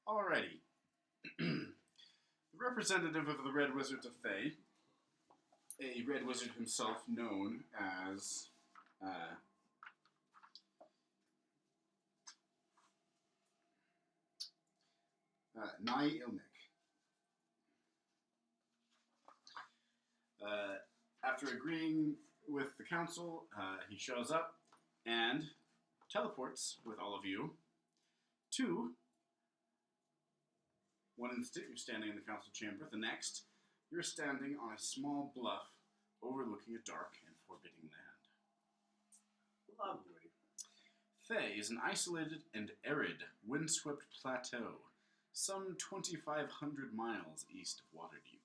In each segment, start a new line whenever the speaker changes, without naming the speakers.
Alrighty. The representative of the Red Wizards of Thay, a Red Wizard himself known as Nye Ilmic. After agreeing with the council, he shows up and teleports with all of you to one instant you're standing in the council chamber, the next you're standing on a small bluff overlooking a dark and forbidding land.
Lovely.
Thay is an isolated and arid, windswept plateau, some 2,500 miles east of Waterdeep.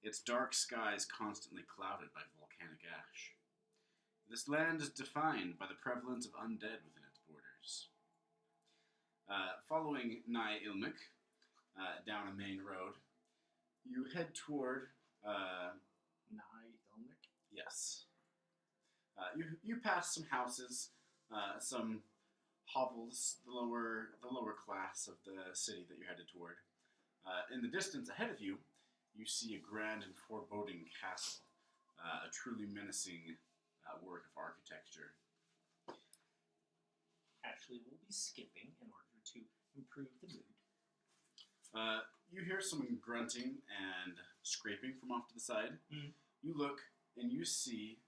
Its dark sky is constantly clouded by volcanic ash. This land is defined by the prevalence of undead within its borders. Following Nye Ilmic down a main road, you head toward...
Nye Ilmic?
Yes. You pass some houses, some hovels, the lower class of the city that you're headed toward. In the distance ahead of you, you see a grand and foreboding castle, a truly menacing work of architecture.
Actually, we'll be skipping in order to improve the mood.
You hear some grunting and scraping from off to the side.
Mm.
You look and you see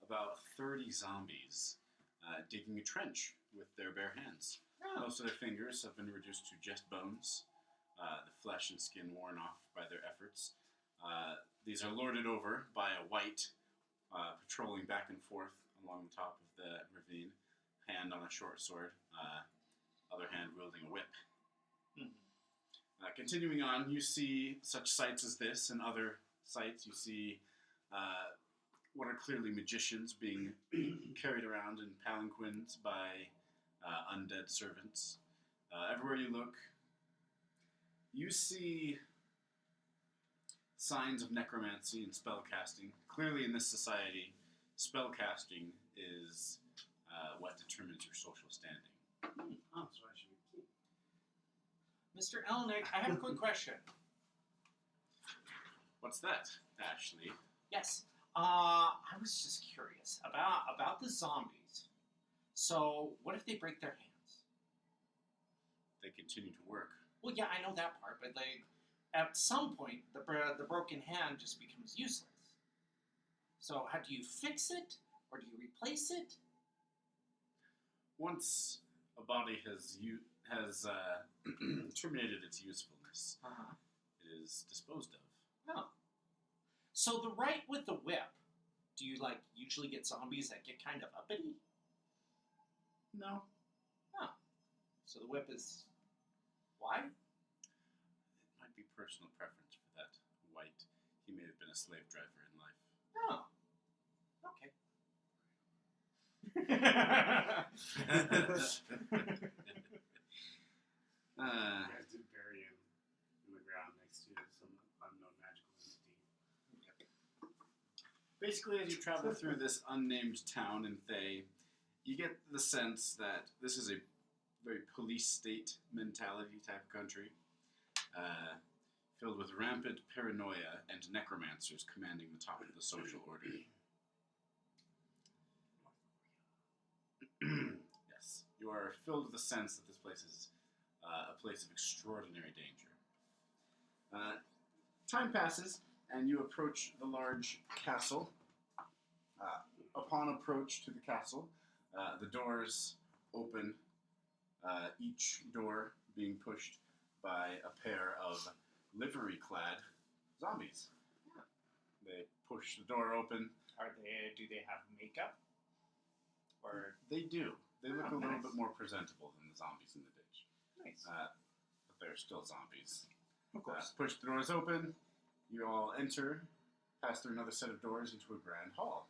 about 30 zombies digging a trench with their bare hands.
Oh.
Most of their fingers have been reduced to just bones, the flesh and skin worn off by their efforts. These are lorded over by a wight patrolling back and forth along the top of the ravine, hand on a short sword, other hand wielding a whip.
Mm-hmm.
Continuing on, you see such sights as this and other sights. You see what are clearly magicians being carried around in palanquins by undead servants. Everywhere you look, you see signs of necromancy and spellcasting. Clearly in this society, spellcasting is what determines your social standing.
Oh, so I should be.
Mr. Elnick, I have a quick question.
What's that, Ashley?
Yes, I was just curious about the zombies. So, what if they break their hands?
They continue to work.
Well, yeah, I know that part, but like, at some point, the broken hand just becomes useless. So, how do you fix it, or do you replace it?
Once a body has terminated its usefulness, it is disposed of.
Oh. So the right with the whip, do you usually get zombies that get kind of uppity?
No.
Oh. So the whip is why?
It might be personal preference for that wight. He may have been a slave driver in life.
Oh. Okay.
You guys did bury him in the ground next to some unknown magical entity.
Basically, as you travel through this unnamed town in Thay, you get the sense that this is a very police state mentality type of country, filled with rampant paranoia and necromancers commanding the top of the social order. Yes, you are filled with the sense that this place is a place of extraordinary danger. Time passes, and you approach the large castle. Upon approach to the castle, the doors open, each door being pushed by a pair of livery-clad zombies. They push the door open.
Do they have makeup? Or
They do. They look
Oh,
a little
nice.
bit more presentable than the zombies in the ditch.
nice.
But they're still zombies.
Of course.
Push the doors open. You all enter, pass through another set of doors into a grand hall.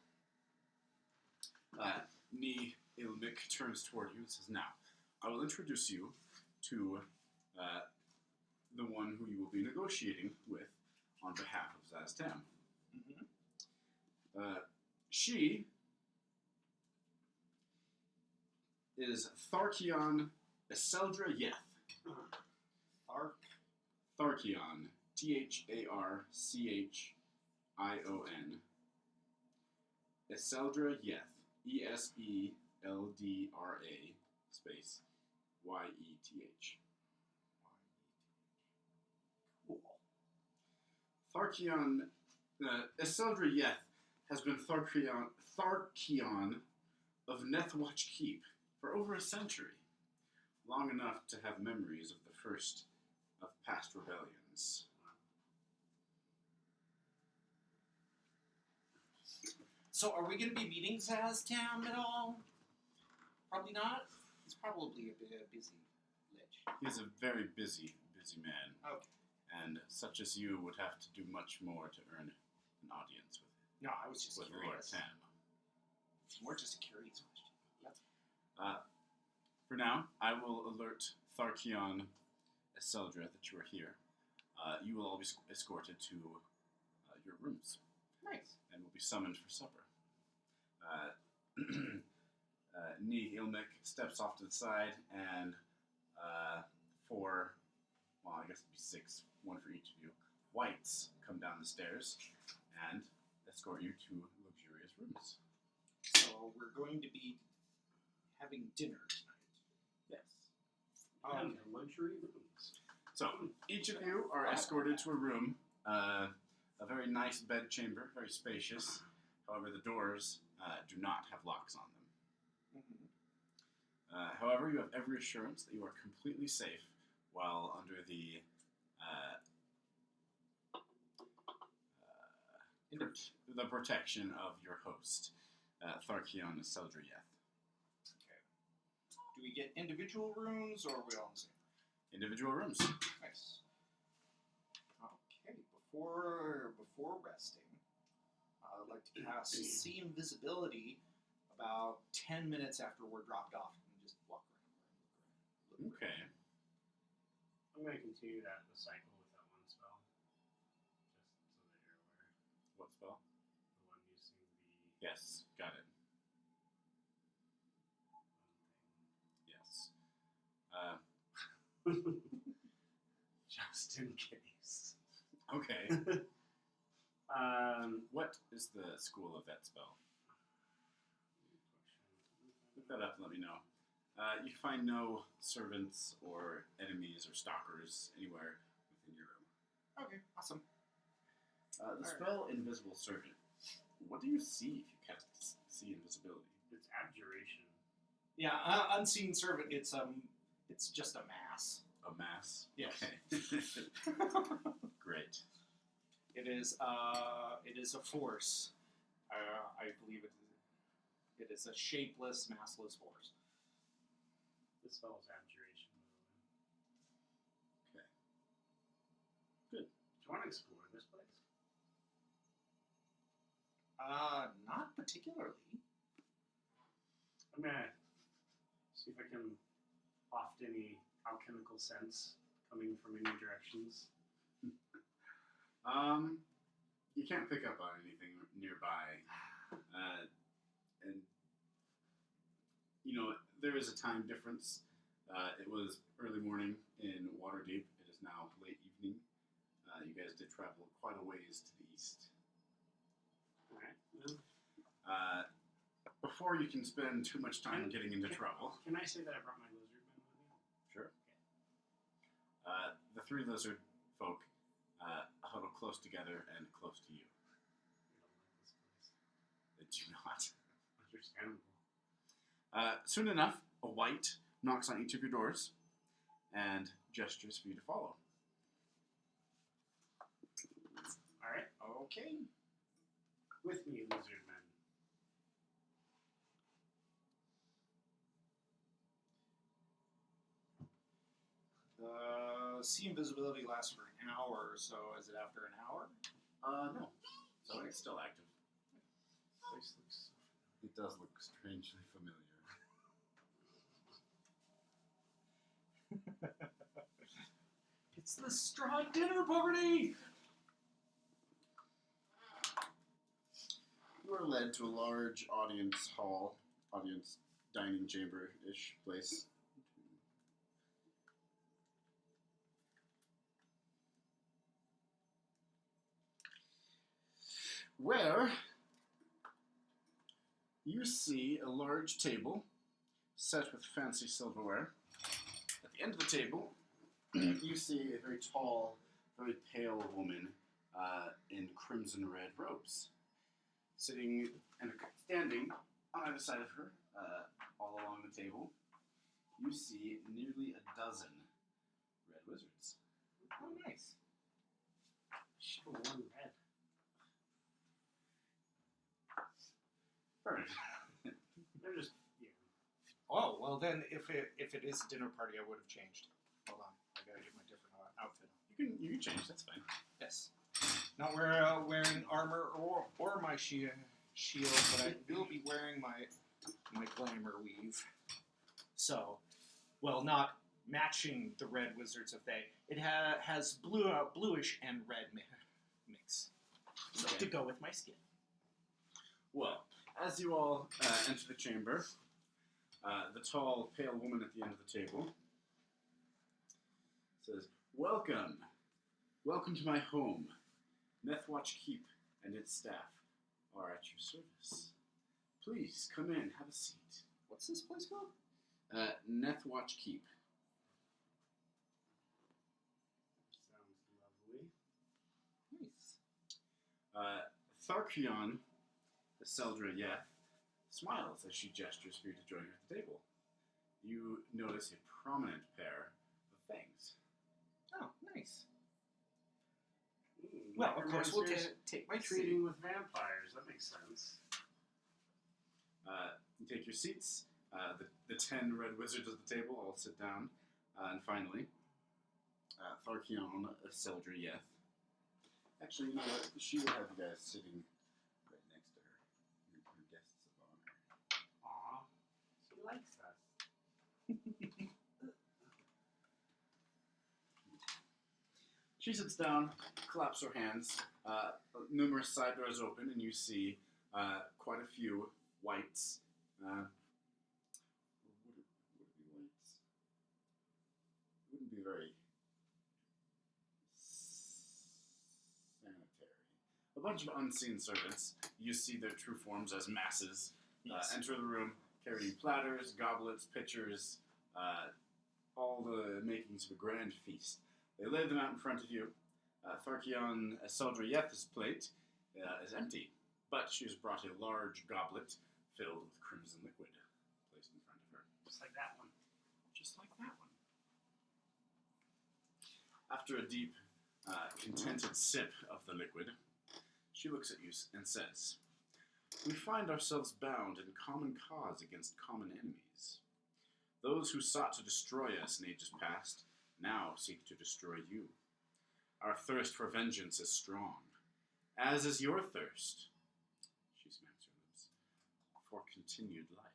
Ni Ilmic turns toward you and says, "Now, I will introduce you to the one who you will be negotiating with on behalf of Zaztam.
Mm-hmm.
She is Tharkion Iseldra Yeth. Tharchion. Tharchion. Eseldra Yeth. Eseldra space Yeth.
Cool.
Tharchion. Eseldra Yeth has been Tharchion of Nethwatch Keep for over a century, long enough to have memories of the first of past rebellions.
So, are we going to be meeting Zaztam at all? Probably not. He's probably a bit busy lich.
He's a very busy man,
Okay.
and such as you would have to do much more to earn an audience
No, I was just
with Lord
curious.
Tam.
It's more just a curious question. That's
For now, I will alert Tharchion Eseldra that you are here. You will all be escorted to your rooms
nice.
and will be summoned for supper. Nee Ilmic steps off to the side, and four, well, I guess it'd be six, one for each of you, whites come down the stairs and escort you to luxurious rooms.
So, we're going to be having dinner tonight.
Yes.
And luxury rooms.
So, each of you are escorted to a room, a very nice bed chamber, very spacious. However, the doors do not have locks on them.
Mm-hmm.
However, you have every assurance that you are completely safe while under the the protection of your host, Tharchion Eseldra Yeth.
Okay. Do we get individual rooms, or are we all in the same?
Individual rooms.
Nice. Okay. Before resting, I'd like to cast See Invisibility about 10 minutes after we're dropped off, and just walk around. Look
Okay.
I'm going to continue that the cycle with that one spell. Just so that you're aware.
What spell?
The one using the
Yes, got it.
one
Yes.
thing. Just in case.
Okay. What is the school of that spell? Look that up and let me know. You find no servants or enemies or stalkers anywhere within your room.
Okay, awesome.
The spell Invisible Servant. What do you see if you cast See Invisibility?
It's abjuration.
Yeah, Unseen Servant, it's just a mass.
A mass?
Yes.
Okay. Great.
It is a force. I believe it is a shapeless, massless force.
This spell is abjuration.
Okay. Good.
Do you want to explore this place?
Not particularly.
I'm going to see if I can waft any alchemical scents coming from any directions.
You can't pick up on anything nearby. And, you know, there is a time difference. It was early morning in Waterdeep. It is now late evening. You guys did travel quite a ways to the east.
Alright.
Before you can spend too much time getting into trouble.
Can I say that I brought my lizard men with me?
Sure. The three lizard folk huddle close together and close to you.
We don't like this place.
They do not.
Understandable.
Soon enough, a white knocks on each of your doors and gestures for you to follow.
Alright.
Okay.
With me, lizard men.
The See Invisibility lasts for an hour, so is it after an hour?
No. So it's still active.
This place looks so
It does look strangely familiar.
It's the straw dinner party!
You are led to a large audience hall, audience dining chamber-ish place. where you see a large table set with fancy silverware. At the end of the table, you see a very tall, very pale woman in crimson red robes, sitting and standing on either side of her, all along the table. You see nearly a dozen red wizards.
Oh, nice.
Should have worn red.
Bird.
They're just, yeah.
Oh, well then, if it is a dinner party, I would have changed. Hold on, I gotta get my different outfit on.
You can change. That's fine.
Yes. Not wearing armor or my shield, but I will be wearing my glamour weave. So, well, not matching the red wizards of Thay. It has bluish and red mix. So
Okay.
to go with my skin.
Well, as you all enter the chamber, the tall, pale woman at the end of the table says, "Welcome. Welcome to my home. Methwatch Keep and its staff are at your service. Please, come in, have a seat."
What's this place called?
Nethwatch Keep.
Sounds lovely.
Nice.
Tharkion, the Seldra Yeth, smiles as she gestures for you to join her at the table. You notice a prominent pair of fangs.
Oh, nice.
Ooh,
Well, of course, we'll
necromancers
take my seat.
treating with vampires. That makes sense.
You take your seats. The 10 red wizards at the table all sit down. And finally, Tharkion, Seldra Yeth. Actually, you know what? She will have you guys sitting right next to her. Your guests of honor.
Aw, she likes us.
She sits down, claps her hands. Numerous side doors open, and you see quite a few whites. Would it be whites? It wouldn't be very sanitary. A bunch of unseen servants. You see their true forms as masses.
Yes.
Enter the room carrying platters, goblets, pitchers, all the makings of a grand feast. They lay them out in front of you. Tharkion Seldra Yeth's plate is empty, but she has brought a large goblet filled with crimson liquid placed in front of her.
Just like that one.
Just like that one. After a deep, contented sip of the liquid, she looks at you and says, "We find ourselves bound in common cause against common enemies. Those who sought to destroy us in ages past now seek to destroy you. Our thirst for vengeance is strong, as is your thirst," she smacks her lips, "for continued life.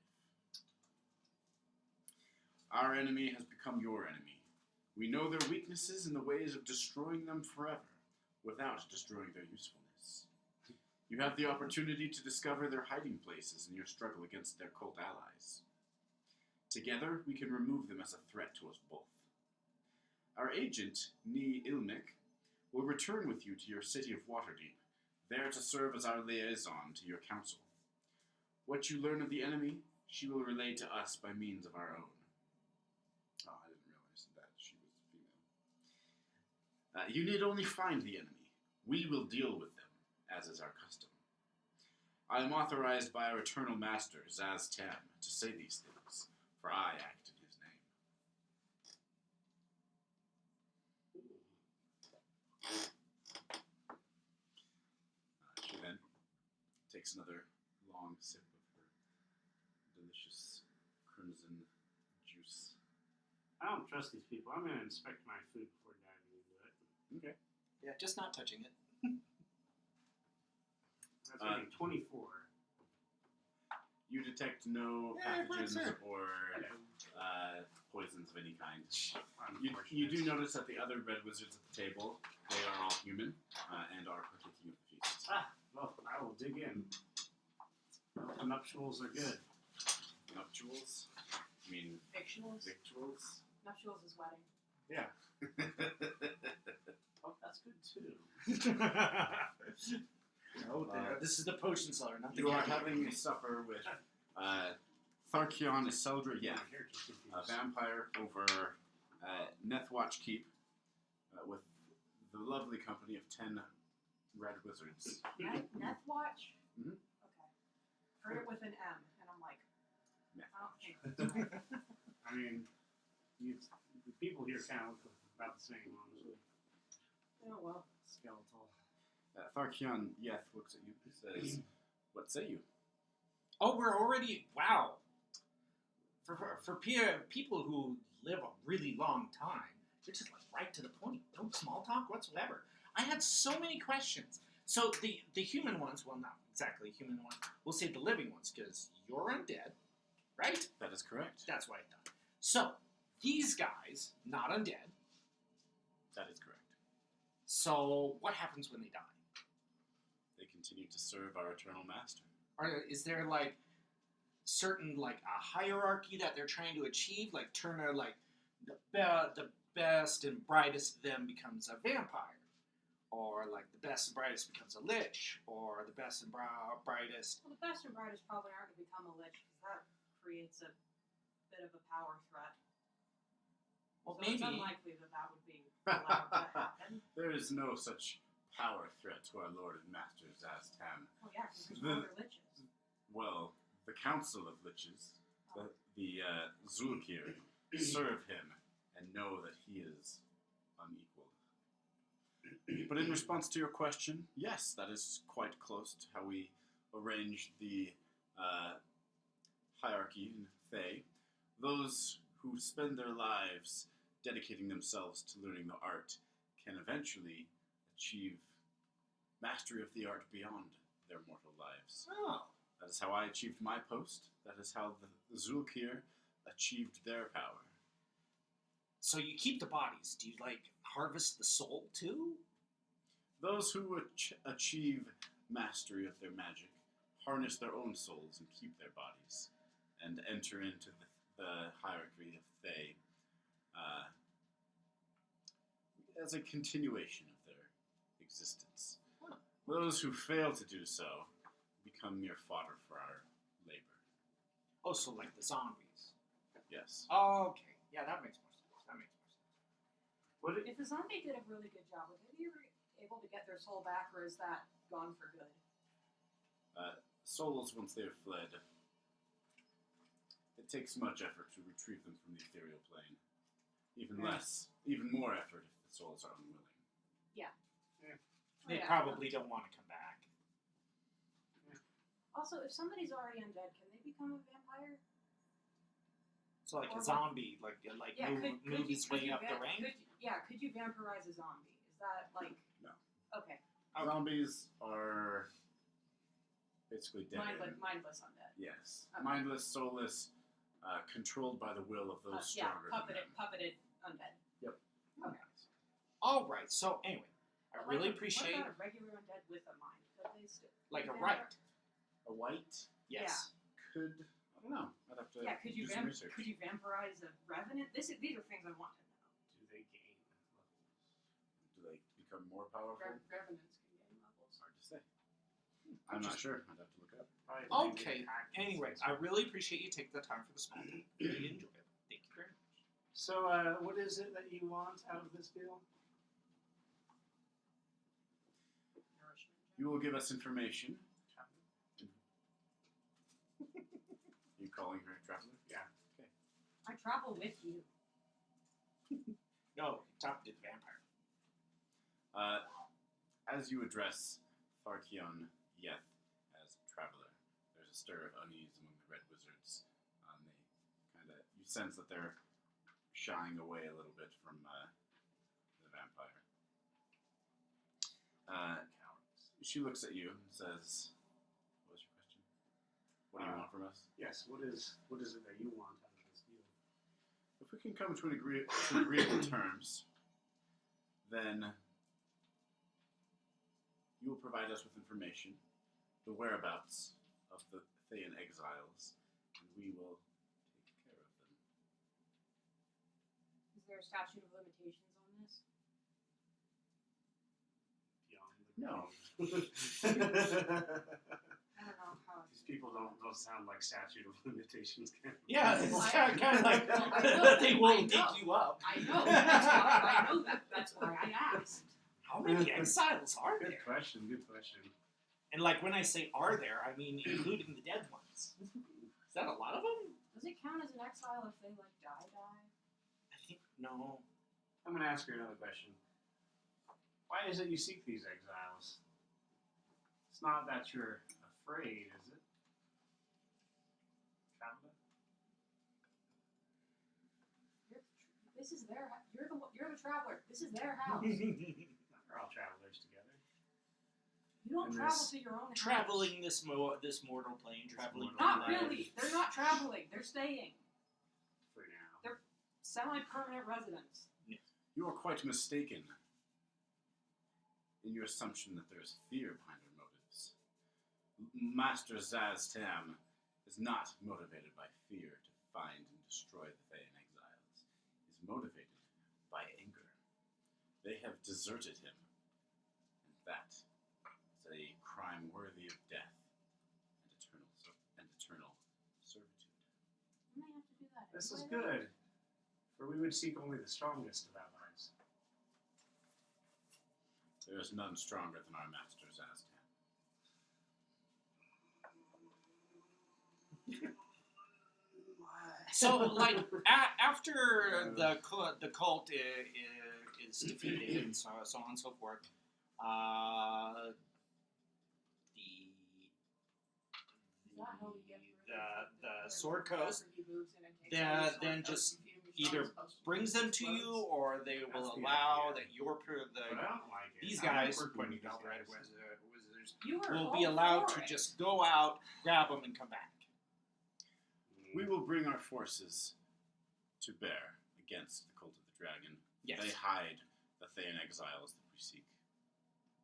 Our enemy has become your enemy. We know their weaknesses and the ways of destroying them forever, without destroying their usefulness. You have the opportunity to discover their hiding places in your struggle against their cult allies. Together, we can remove them as a threat to us both. Our agent, Ni Ilmik, will return with you to your city of Waterdeep, there to serve as our liaison to your council. What you learn of the enemy, she will relay to us by means of our own." Oh, I didn't realize that she was female. "You need only find the enemy. We will deal with them, as is our custom. I am authorized by our eternal master, Zaz Tam, to say these things, for I act in his name." She then takes another long sip of her delicious crimson juice.
I don't trust these people. I'm going to inspect my food before diving into it.
Okay.
Yeah, just not touching it.
That's only 24.
You detect no
Yeah,
pathogens
sir.
or poisons of any kind. You
Unfortunate.
do notice that the other red wizards at the table, they are all human and are partaking of the feast.
Ah, well, I will dig in. The nuptials are good.
Nuptials? I mean,
Fictionals.
victuals?
Nuptials is wedding.
Yeah. Oh, that's good too.
No, this is the potion seller, not the
You are
cat.
having supper with Tharkion Iseldra Yeth, a vampire over Nethwatch Keep, with the lovely company of 10 red wizards.
Nethwatch?
Mhm.
Okay. Heard it with an M, and I'm like,
Nethwatch.
I mean, the people here kind of look about the same, honestly.
oh well.
Skeletal.
Tharkion Yeth looks at you and says, "What say you?"
Oh, we're already wow. For people who live a really long time, they're just like right to the point. No small talk whatsoever. I had so many questions. So the human ones, well, not exactly human ones. We'll say the living ones, because you're undead, right?
That is correct.
That's what I thought. So these guys, not undead.
That is correct.
So what happens when they die?
They continue to serve our eternal master.
Is there like certain like a hierarchy that they're trying to achieve? Like Turner, like the best and brightest of them becomes a vampire, or like the best and brightest becomes a lich, or the best and brightest.
Well, the best and brightest probably aren't going to become a lich because that creates a bit of a power threat.
Well,
so
maybe.
it's unlikely that would be allowed to happen.
There is no such power threat to our Lord and Master Zaztam.
Oh yeah, because there's
The-
no other liches.
Well, the Council of Liches, the Zulkir, serve him and know that he is unequaled. But in response to your question, yes, that is quite close to how we arrange the hierarchy in Thay. Those who spend their lives dedicating themselves to learning the art can eventually achieve mastery of the art beyond their mortal lives.
Oh.
That is how I achieved my post. That is how the Zulkir achieved their power.
So you keep the bodies. Do you like harvest the soul too?
Those who achieve mastery of their magic harness their own souls and keep their bodies, and enter into the hierarchy of Thay as a continuation of their existence.
Huh.
Those who fail to do so become mere fodder for our labor.
Oh, so like the zombies.
Yes.
Oh, okay. Yeah, that makes more sense. That makes more sense.
What?
If a zombie did a really good job, would they be able to get their soul back, or is that gone for good?
Souls, once they have fled, it takes much effort to retrieve them from the ethereal plane. Even more effort if the souls are unwilling.
They
Oh, yeah.
probably don't want to come back.
Also, if somebody's already undead, can they become a vampire?
So like
Or
a zombie, like
Yeah,
move his way up the rank.
Could you vampirize a zombie? Is that like
No.
Okay,
Zombies are basically dead.
mindless undead.
Yes.
Okay.
Mindless, soulless, controlled by the will of those stronger than them.
Puppeted undead.
Yep.
Okay.
All right. So anyway, I
But
really
what
appreciate
about a regular undead with a mind? Could they still
like a
vampire-
right.
A white
Yes.
could, I don't know, I'd have to
Yeah, could you
do some research.
could you vampirize a revenant? These are things I want to know.
Do they gain levels?
Do they become more powerful?
Revenants can gain levels.
Hard to say. I'm not sure. I'd have to look it up.
Probably if they
Okay.
attack
Anyway,
and
I
stuff.
really appreciate you taking the time for the small talk. Really enjoyable. Thank you very much.
So, what is it that you want out of this deal?
Nourishment.
You will give us information. You calling her a traveler?
I travel with you.
No, talk to the vampire.
As you address Tharkion Yeth as traveler, there's a stir of unease among the Red Wizards. You sense that they're shying away a little bit from the vampire. She looks at you and says, "What was your question? What do you want from us?"
Yes. What is it that you want out of this deal?
If we can come to agreeable terms, then you will provide us with information, the whereabouts of the Thayan exiles, and we will take care of them.
Is there a statute of limitations on this?
Beyond the
No.
I don't know how.
These people don't sound like statute of limitations.
Yeah, it's
I-
kind of like
Well, I know,
they
I
won't
know.
dig you up.
I know. That's why I know that. That's why I asked.
How many exiles are
Good
there?
question. Good question.
And like when I say are there, I mean including the dead ones. Is that a lot of them?
Does it count as an exile if they like die?
I think no.
I'm gonna ask her another question. Why is it you seek these exiles? It's not that you're afraid, is it? Traveler?
This is their. You're the traveler. This is their house.
We're all travelers together.
You don't
And
travel
this-
to your own house.
Traveling this mortal plane, traveling.
mortal
Not
life.
really. They're not traveling. They're staying.
For now.
Semi-permanent residents.
You are quite mistaken in your assumption that there is fear behind our motives. Master Zaz Tam is not motivated by fear to find and destroy the Thay in exiles. He is motivated by anger. They have deserted him, and that is a crime worthy of death and eternal servitude.
You may have to do that.
This is
anyway,
good. For we would seek only the strongest of allies.
There is none stronger than our master Zaz Tam.
So, like, after the cult is defeated and so on and so forth,
Is that how we get rid of
the Sword Coast
He moves in and takes
then-
over the Sword
then
Coast
just
and Fume
either
Stone's supposed to
brings them to
explode?
you, or they will
That's the
allow
idea.
that your
But I don't like it.
these
I don't
guys,
work with
pointing
these
out the red
guys.
wizards,
You were
will be
all
allowed
for
to
it.
just go out, grab them, and come back.
We will bring our forces to bear against the Cult of the Dragon.
Yes.
They hide the Thayan exiles that we seek.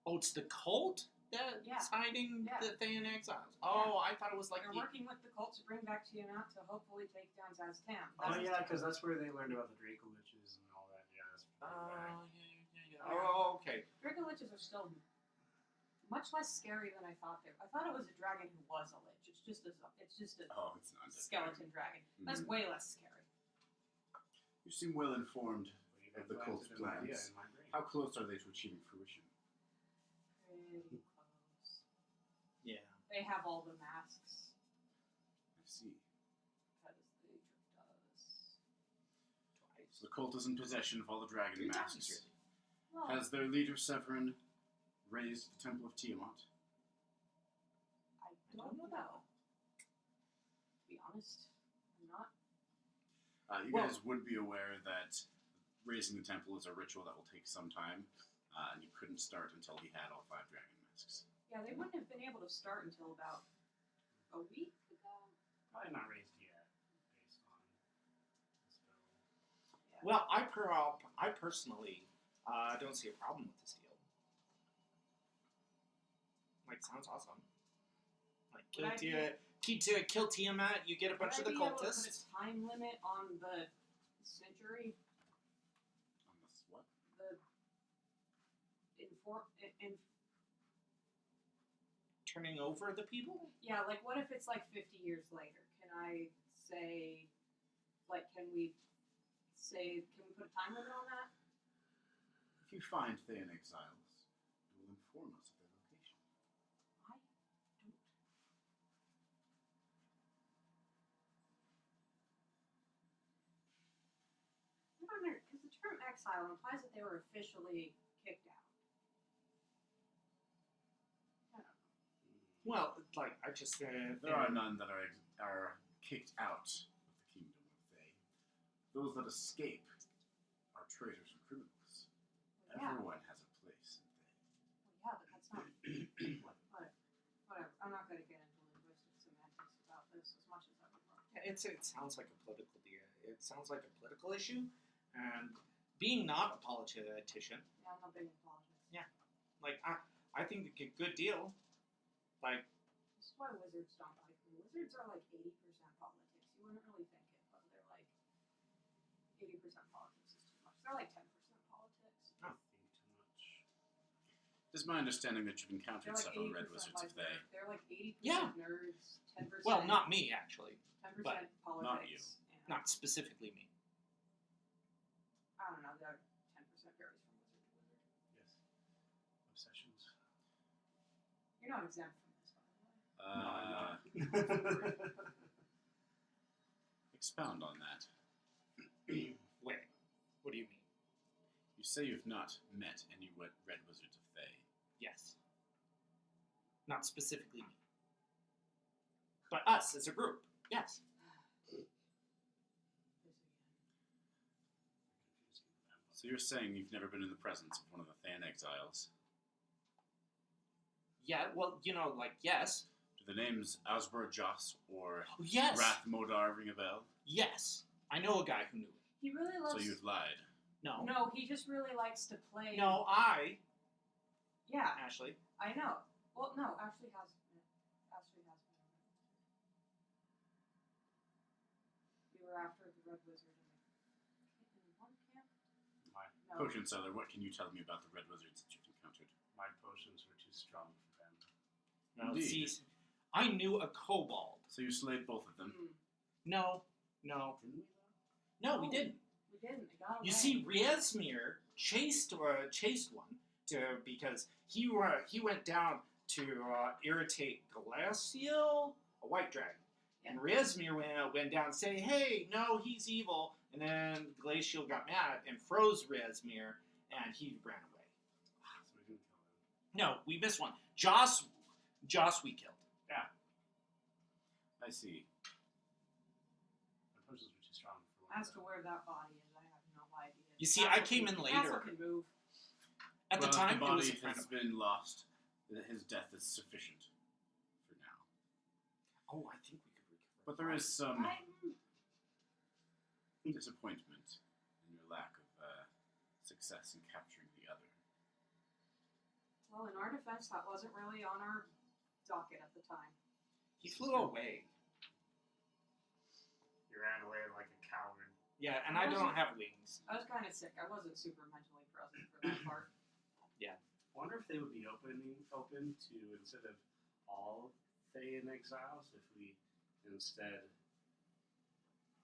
Oh, it's the cult that's
Yeah.
hiding
Yeah.
the Thayan exiles. Oh, I thought it was like
They're
the,
working with the cult to bring back Tiamat to hopefully take down Zaztam.
Oh yeah, because that's where they learned about the Draco Liches and all that jazz.
yeah. Oh, okay.
Draco Liches are still much less scary than I thought they were. I thought it was a dragon who was a lich. It's just a
Oh, it's not.
skeleton dragon. That's
Mhm.
way less scary.
You seem well informed.
You've
Of the cult's
implanted an idea
plans.
in my brain.
How close are they to achieving fruition?
Pretty close.
Yeah.
They have all the masks
I see.
because they tricked us.
So the cult is in possession of all the dragon
3 times,
masks.
really.
Well,
Has their leader Severin raised the Temple of Tiamat?
I don't know. To be honest, I'm not.
You
Well-
guys would be aware that raising the temple is a ritual that will take some time, and you couldn't start until he had all 5 dragon masks.
Yeah, they wouldn't have been able to start until about a week ago.
Probably not raised yet, based on the spell.
Yeah.
Well, I personally don't see a problem with this deal. Like, sounds awesome. Like,
Would I
kill Tiamat, you get a bunch of
Would
the
I be able to put
cultists.
a time limit on the century?
On this what?
The
Turning over the people?
yeah, like what if it's like 50 years later? Can I say, like, can we put a time limit on that?
If you find Thayan exiles, you will inform us of their location.
I don't. I don't know, because the term exile implies that they were officially kicked out. I don't know.
Well, like, I just...
There are none that are kicked out of the kingdom of Thay. Those that escape are traitors and criminals.
Well, yeah,
Everyone has a place in Thay.
but that's not. Whatever. I'm not going to get into linguistic semantics about this as much as I would love to.
It sounds like a political deal. It sounds like a political issue, and being not a politician,
Yeah, I'm not big in politics.
like I think a good deal. Like,
This is why wizards don't like me. Wizards are like 80% politics. You wouldn't really think it, but they're like 80% politics is too much. They're like 10% politics.
I think too much.
It is my understanding that you've
They're
encountered
like
several
80%
Red Wizards
like
of Thay.
They're like 80%
Yeah.
nerds, 10%.
Well, not me actually.
10%
but
politics.
not you.
And,
Not specifically me.
I don't know. The other 10% varies from wizard to wizard.
Yes. Obsessions.
You're not exempt from this, by the way.
No, I'm not.
Expound on that.
Wait, what do you mean?
You say you've not met any Red Wizards of Thay.
Yes. Not specifically me. But us as a group, yes.
This again.
So you're saying you've never been in the presence of one of the Thayan exiles?
Yeah, well, yes.
Do the names Asbur Joss or
Oh, yes.
Rath Modar ring a bell?
Yes. I know a guy who knew it.
He really loves.
So you've lied.
No.
No, he just really likes to play.
No,
Yeah,
Ashley.
I know. Well, no, Ashley has been. We were after the Red Wizard in one camp.
My
No.
Potion seller, what can you tell me about the Red Wizards that you've encountered?
my potions were too strong for them.
No,
Indeed.
see, I knew a kobold.
So you slayed both of them.
Mm,
No.
Didn't we though?
No, we
No.
didn't.
we didn't. It got away.
You see, Riesmir chased one because he went down to irritate Glacial, a white dragon, and Riesmir went down and say, "Hey, no, he's evil." And then Glacial got mad and froze Riesmir, and he ran away.
So we didn't kill them.
No, we missed one. Joss we killed.
I see.
My potions were too strong for one
As
of
to
them.
where that body is, I have no idea.
You see,
Castle
I came in
can-
later.
Castle can move.
At
Well,
the time,
if the body
it was a friend
has
of mine.
been lost. His death is sufficient for now.
Oh, I think we could recover.
But there is some
I'm-
disappointment in your lack of success in capturing the other.
Well, in our defense, that wasn't really on our docket at the time.
He flew away.
You ran away like a coward.
Yeah, and I don't have wings.
I was kind of sick. I wasn't super mentally present for that part.
I wonder if they would be open to, instead of all Thayan exiles, if we instead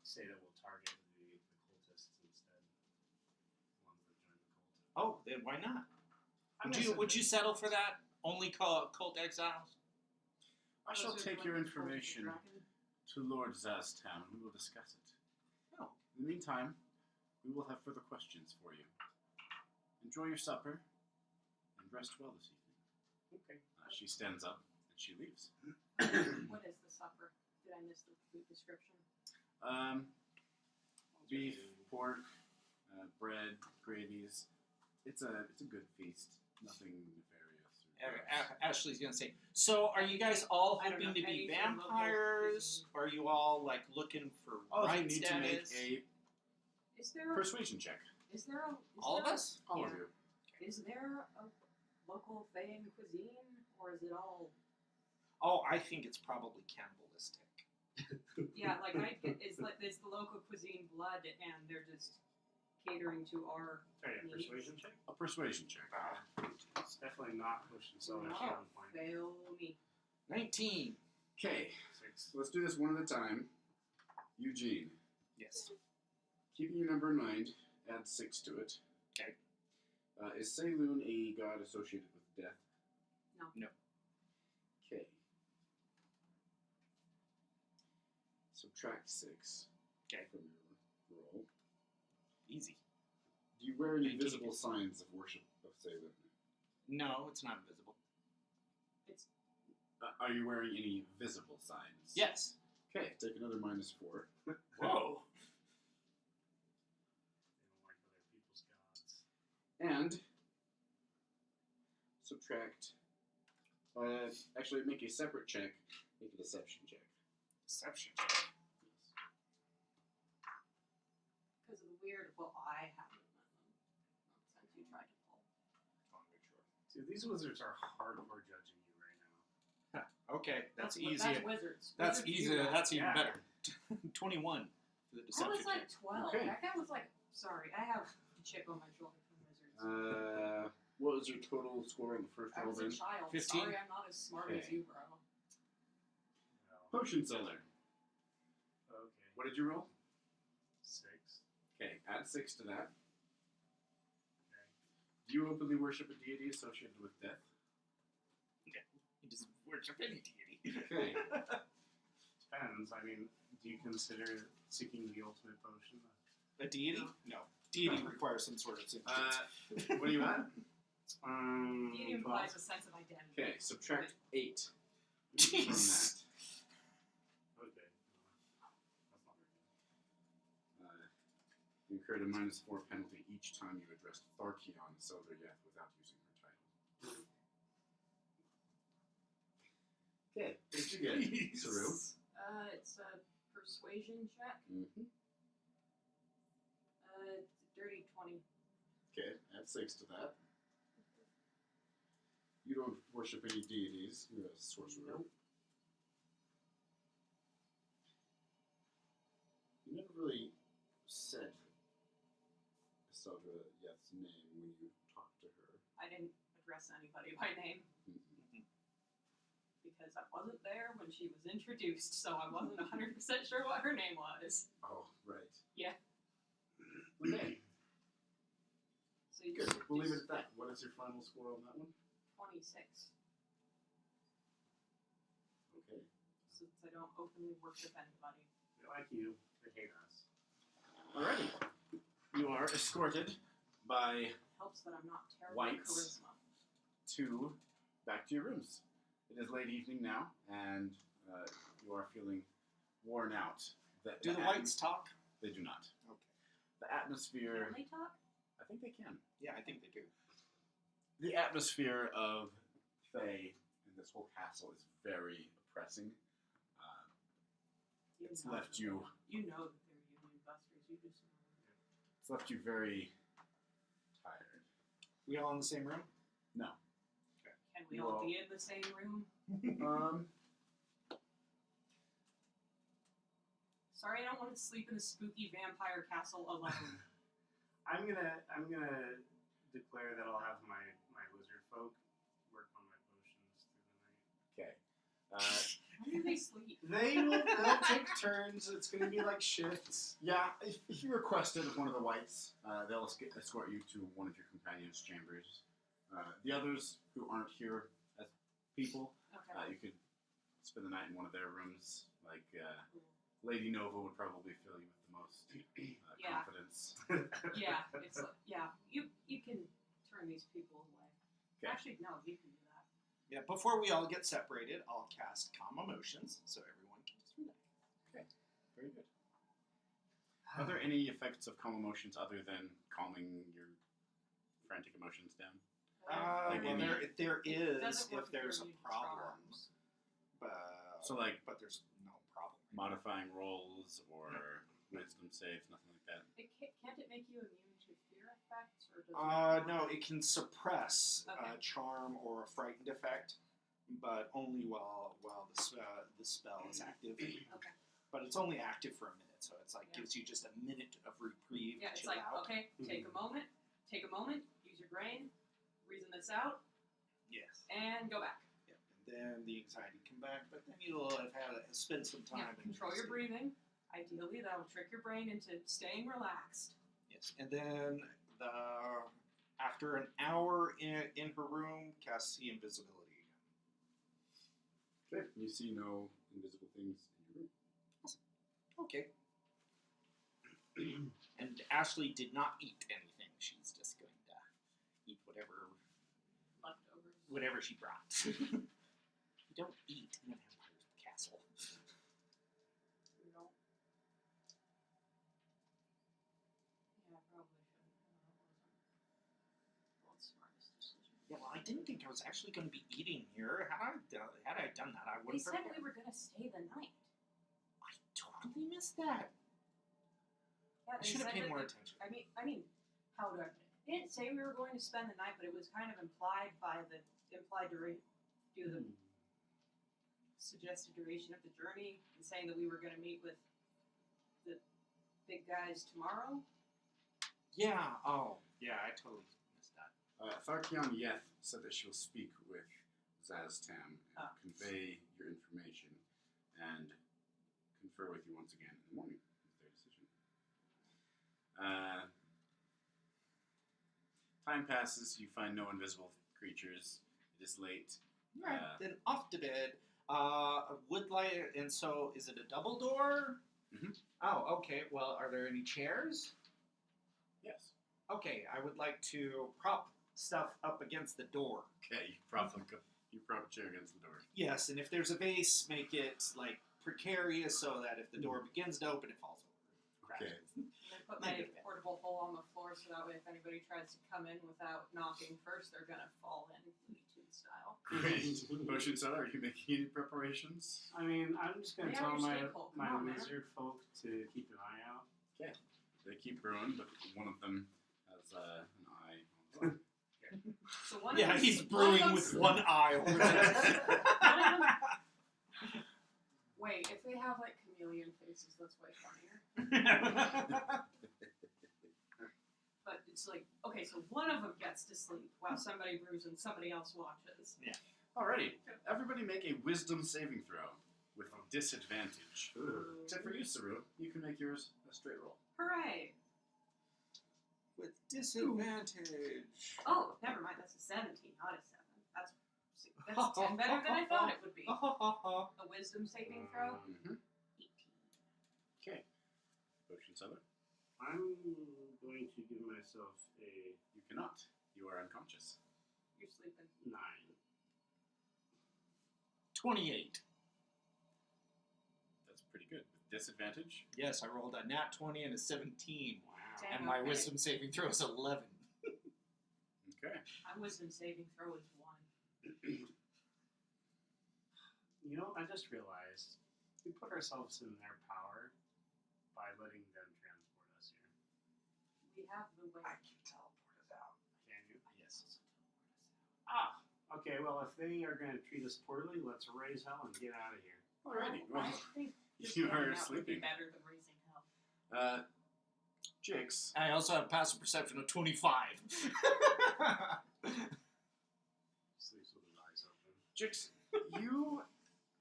say that we'll target the cultists instead. The ones that join the cult.
Oh, then why not?
I'm
Would you settle for that? Only cult exiles?
I shall
Those are
take
like
your
the Fortune
information
Dragon.
to Lord Zaztown and we will discuss it.
Oh.
In the meantime, we will have further questions for you. Enjoy your supper and rest well this evening.
Okay.
She stands up and she leaves.
What is the supper? Did I miss the food description?
Beef, pork, bread, gravies. It's a good feast. Nothing nefarious. Or gross.
Ashley's gonna say. So, are you guys all
I don't
hoping
know
to be
any sort of local
vampires? Or are you all like looking for
All of you
right
need
status?
to make
Is there
a persuasion check.
is there a
All of us?
All
Yeah.
of you.
Is there a local Thayan cuisine, or is it all?
Oh, I think it's probably cannibalistic.
Yeah, like is the local cuisine blood, and they're just catering to our.
Sorry, a persuasion check?
A persuasion check.
It's definitely not pushing so much
No,
on point.
fail me.
19.
Okay,
6.
so let's do this one at a time. Eugene,
Yes.
keeping your number in mind, add 6 to it.
Okay.
Is Saloon a god associated with death?
No.
No.
Okay. Subtract 6.
Okay.
From your roll.
Easy.
Do you wear any
19.
visible signs of worship of Saloon?
No, it's not invisible.
Are you wearing any visible signs?
Yes.
Okay, take another -4.
Whoa.
They don't like other people's gods.
And subtract. Actually, make a separate check. Make a deception check.
Deception.
Because of the weird. Well, I haven't met them since you tried to pull.
Dude, these wizards are hardcore judging you right now.
Okay, that's
wi-
easy.
That's wizards.
That's
Wizards
easy.
do that.
That's even
Yeah.
better. 21 for the
I
deception
was like
check.
12.
Okay.
That guy was like, sorry, I have a chip on my shoulder from wizards.
What was your total score on the first
I
roll
was a
then?
child.
15.
Sorry, I'm not as smart as
Okay.
you, bro.
No.
Potion seller.
Okay.
What did you roll?
6.
Okay, add 6 to that.
Okay.
Do you openly worship a deity associated with death?
He doesn't worship any deity.
Okay.
Depends. I mean, do you consider seeking the ultimate potion?
A deity? No. Deity requires some sort of significance.
What are you at?
Deity implies a sense of identity.
Okay, subtract 8 from
Jeez.
that.
Okay. That's not very good.
You incurred a -4 penalty each time you addressed Tharkion Selderyeth without using her title. Okay, what did you get, Saru?
It's a persuasion check.
Mm-hmm.
It's a dirty 20.
Okay, add 6 to that. You don't worship any deities. You're a sorcerer.
Nope.
You never really said Selderyeth's name when you talked to her.
I didn't address anybody by name
Mm-hmm.
because I wasn't there when she was introduced, so I wasn't 100% sure what her name was.
Oh, right.
Yeah.
Okay,
So you
good.
just,
We'll leave it at that. What is your final score on that one?
26,
Okay.
since I don't openly worship anybody.
They like you. They hate us.
Alrighty. You are escorted by
Helps that I'm not terrible
Whites.
charisma.
back to your rooms. It is late evening now, and you are feeling worn out.
Do the whites talk?
They do not.
Okay.
The atmosphere.
Can they talk?
I think they can.
Yeah, I think they do.
The atmosphere of Thay and this whole castle is very oppressing.
You
It's
know
left
that
you.
You know that they're union busters. You just know.
It's left you very tired.
We all in the same room?
Can we
You
all
all-
be in the same room? Sorry, I don't want to sleep in a spooky vampire castle alone.
I'm gonna declare that I'll have my lizard folk work on my potions through the night.
Okay.
How do they sleep?
They'll take turns. It's going to be like shifts. Yeah, if you requested of one of the whites, they'll escort you to one of your companions' chambers. The others who aren't here as people,
Okay.
you could spend the night in one of their rooms. Like
Cool.
Lady Nova would probably fill you with the most
Yeah.
confidence.
Yeah, it's yeah. You can turn these people away.
Okay.
Actually, no, you can do that.
Yeah, before we all get separated, I'll cast Calm Emotions so everyone can just relax.
Very good. Are there any effects of calm emotions other than calming your frantic emotions down? Like
Well,
any-
there
It
is
doesn't work
if there's
for
a
immune
problem,
charms.
So like
but there's no problem.
modifying rolls or wisdom saves, nothing like that.
Can't it make you immune to fear effects, or does it?
No, it can suppress
Okay.
a charm or a frightened effect, but only while the spell is active.
Okay.
But it's only active for a minute, so it's like
Yeah.
gives you just a minute of reprieve
Yeah,
to
it's
chill
like
out.
okay, take a moment, use your brain, reason this out,
Yes.
and go back.
Yep. And then the anxiety come back, but then you'll have had spend some time.
Yeah,
in
control your
state.
breathing. Ideally, that'll trick your brain into staying relaxed.
Yes, and then after an hour in her room, cast see invisibility.
Okay. You see no invisible things in your room.
Okay. And Ashley did not eat anything. She's just going to eat
Leftovers.
whatever she brought. You don't eat in a vampire's castle.
You don't. Yeah, I probably shouldn't. That wasn't the smartest decision.
Yeah, well, I didn't think I was actually going to be eating here. Had I done that, I
They
wouldn't
said
have.
we were gonna stay the night.
I totally missed that.
Yeah,
I
they
should have
said
paid
that
more
they-
attention.
I mean, how do I put it? They didn't say we were going to spend the night, but it was kind of implied by the implied duration, due to the suggested duration of the journey, and saying that we were going to meet with the big guys tomorrow.
Yeah. Oh, yeah. I totally missed that.
Tharkion Yeth said that she will speak with Zaztam and
Ah.
convey your information and confer with you once again in the morning with their decision. Time passes, you find no invisible creatures. It is late.
Alright, then off to bed. Would like, and so is it a double door?
Mhm.
Oh, okay. Well, are there any chairs?
Yes.
Okay, I would like to prop stuff up against the door.
Okay, you prop a chair against the door.
Yes, and if there's a vase, make it like precarious so that if the door begins to open, it falls over.
Okay.
And then put my portable hole on the floor so that way if anybody tries to come in without knocking first, they're gonna fall in Looney Tunes style.
Great. Potion seller, are you making any preparations?
I mean, I'm just gonna
They
tell
have your staple.
my
Come on, man.
lizard folk to keep an eye out.
They keep brewing, but one of them has an eye.
So one
Yeah,
of
he's
them,
brewing with one eye over there.
one of them, wait, if they have like chameleon faces, that's way funnier. But it's like, okay, so one of them gets to sleep while somebody brews and somebody else watches.
Alrighty, everybody make a wisdom saving throw with disadvantage. Except for you, Saru. You can make yours a straight roll.
Hooray!
With disadvantage.
Oh, never mind, that's a 17, not a 7. That's 10 better than I thought it would be. A wisdom saving throw?
Mm-hmm.
18.
Okay. Potion seller.
I'm going to give myself a
You cannot. You are unconscious.
You're sleeping.
9.
28.
That's pretty good. With disadvantage?
Yes, I rolled a nat 20 and a 17.
Wow.
Dang.
And my
Okay.
wisdom saving throw is 11.
Okay.
My wisdom saving throw is 1.
You know, I just realized we put ourselves in their power by letting them transport us here.
We have the way.
can teleport us out.
Can you?
Yes.
Ah, okay. Well, if they are going to treat us poorly, let's raise hell and get out of here.
Alrighty.
I
Well,
think just
you
hanging
are
out would be
sleeping.
better than raising hell.
Jix.
I also have passive perception of 25.
Sleeps with his eyes open.
Jix, you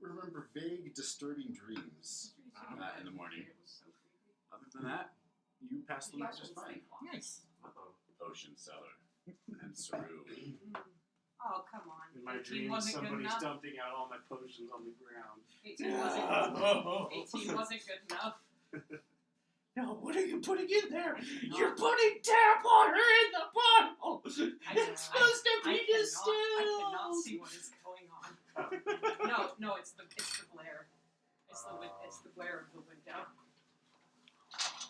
remember vague, disturbing dreams. In the morning.
It was so creepy.
Other than that, you pass the
You
night
actually
just fine.
sleep long.
Nice.
Uh-oh.
Potion seller and Saru.
Oh, come on.
In my
18
dreams,
wasn't good
somebody's
enough.
dumping out all my potions on the ground.
18 wasn't good enough.
No, what are you putting in there? You're putting tap water in the bottle! It's supposed to be
I
distilled!
cannot see what is going on. No, it's the glare. It's the glare of the window.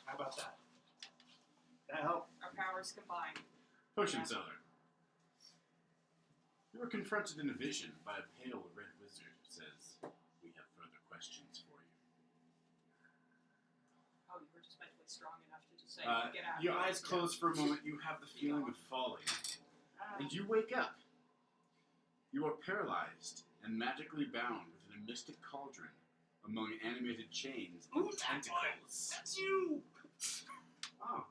How about that? That help?
Our powers combined.
Potion seller. You are confronted in a vision by a pale red wizard who says, "We have further questions for you."
Oh, you were just mentally strong enough to just say, get out.
Your eyes close for a moment. You have the feeling of falling, and you wake up. You are paralyzed and magically bound within a mystic cauldron among animated chains and tentacles.
That's you!
Oh.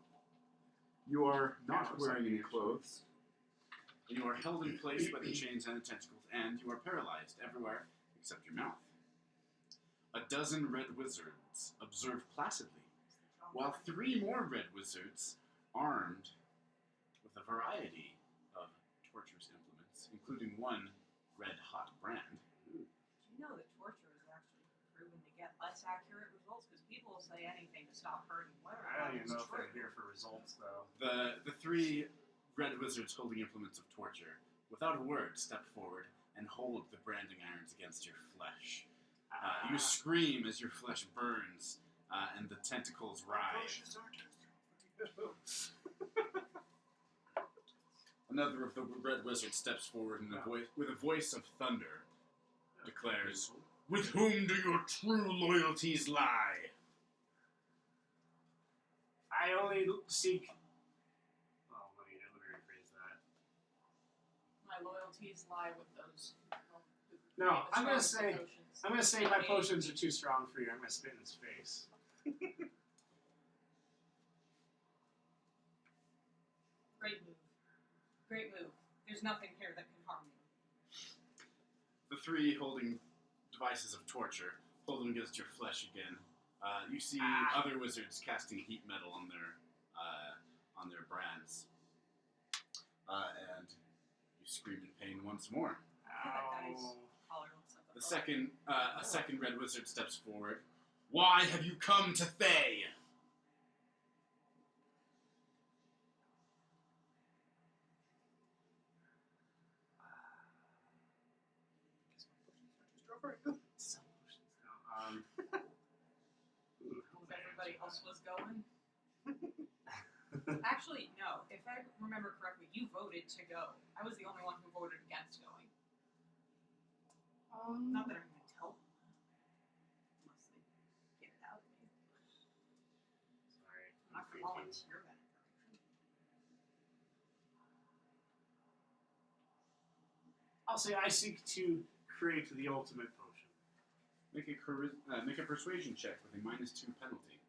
You are not
That looks
wearing
like
any
an
clothes. You are held in place by the chains and the tentacles, and you are paralyzed everywhere except your mouth. A dozen red wizards observe placidly, while 3 more red wizards, armed with a variety of torturous implements, including one red-hot brand.
Do you know that torture is actually proven to get less accurate results? Because people will say anything to stop hurting. Whether or
I
not
don't even
it's
know if
true.
they're here for results, though.
The 3 red wizards holding implements of torture, without a word, step forward and hold the branding irons against your flesh. You scream as your flesh burns, and the tentacles writhe. Another of the red wizards steps forward and with a voice of thunder declares, "With whom do your true loyalties lie?"
I only seek. Oh, let me rephrase that.
My loyalties lie with those.
No, I'm gonna
strong
say-
potions.
I'm gonna say my potions are too strong for you. I'm gonna spit in his face.
Great move. Great move. There's nothing here that can harm you.
The three holding devices of torture hold them against your flesh again. You see other wizards casting heat metal on their brands, and you scream in pain once more.
That guy's collar looks like
A second red wizard steps forward. Why have you come to Thay?
Everybody else was going. Actually, no. If I remember correctly, you voted to go. I was the only one who voted against going. Not that I'm going to tell them, unless they get it out of me.
Sorry.
I'm not going to volunteer that information.
I'll say I seek to create the ultimate potion.
Make a persuasion check with a -2 penalty.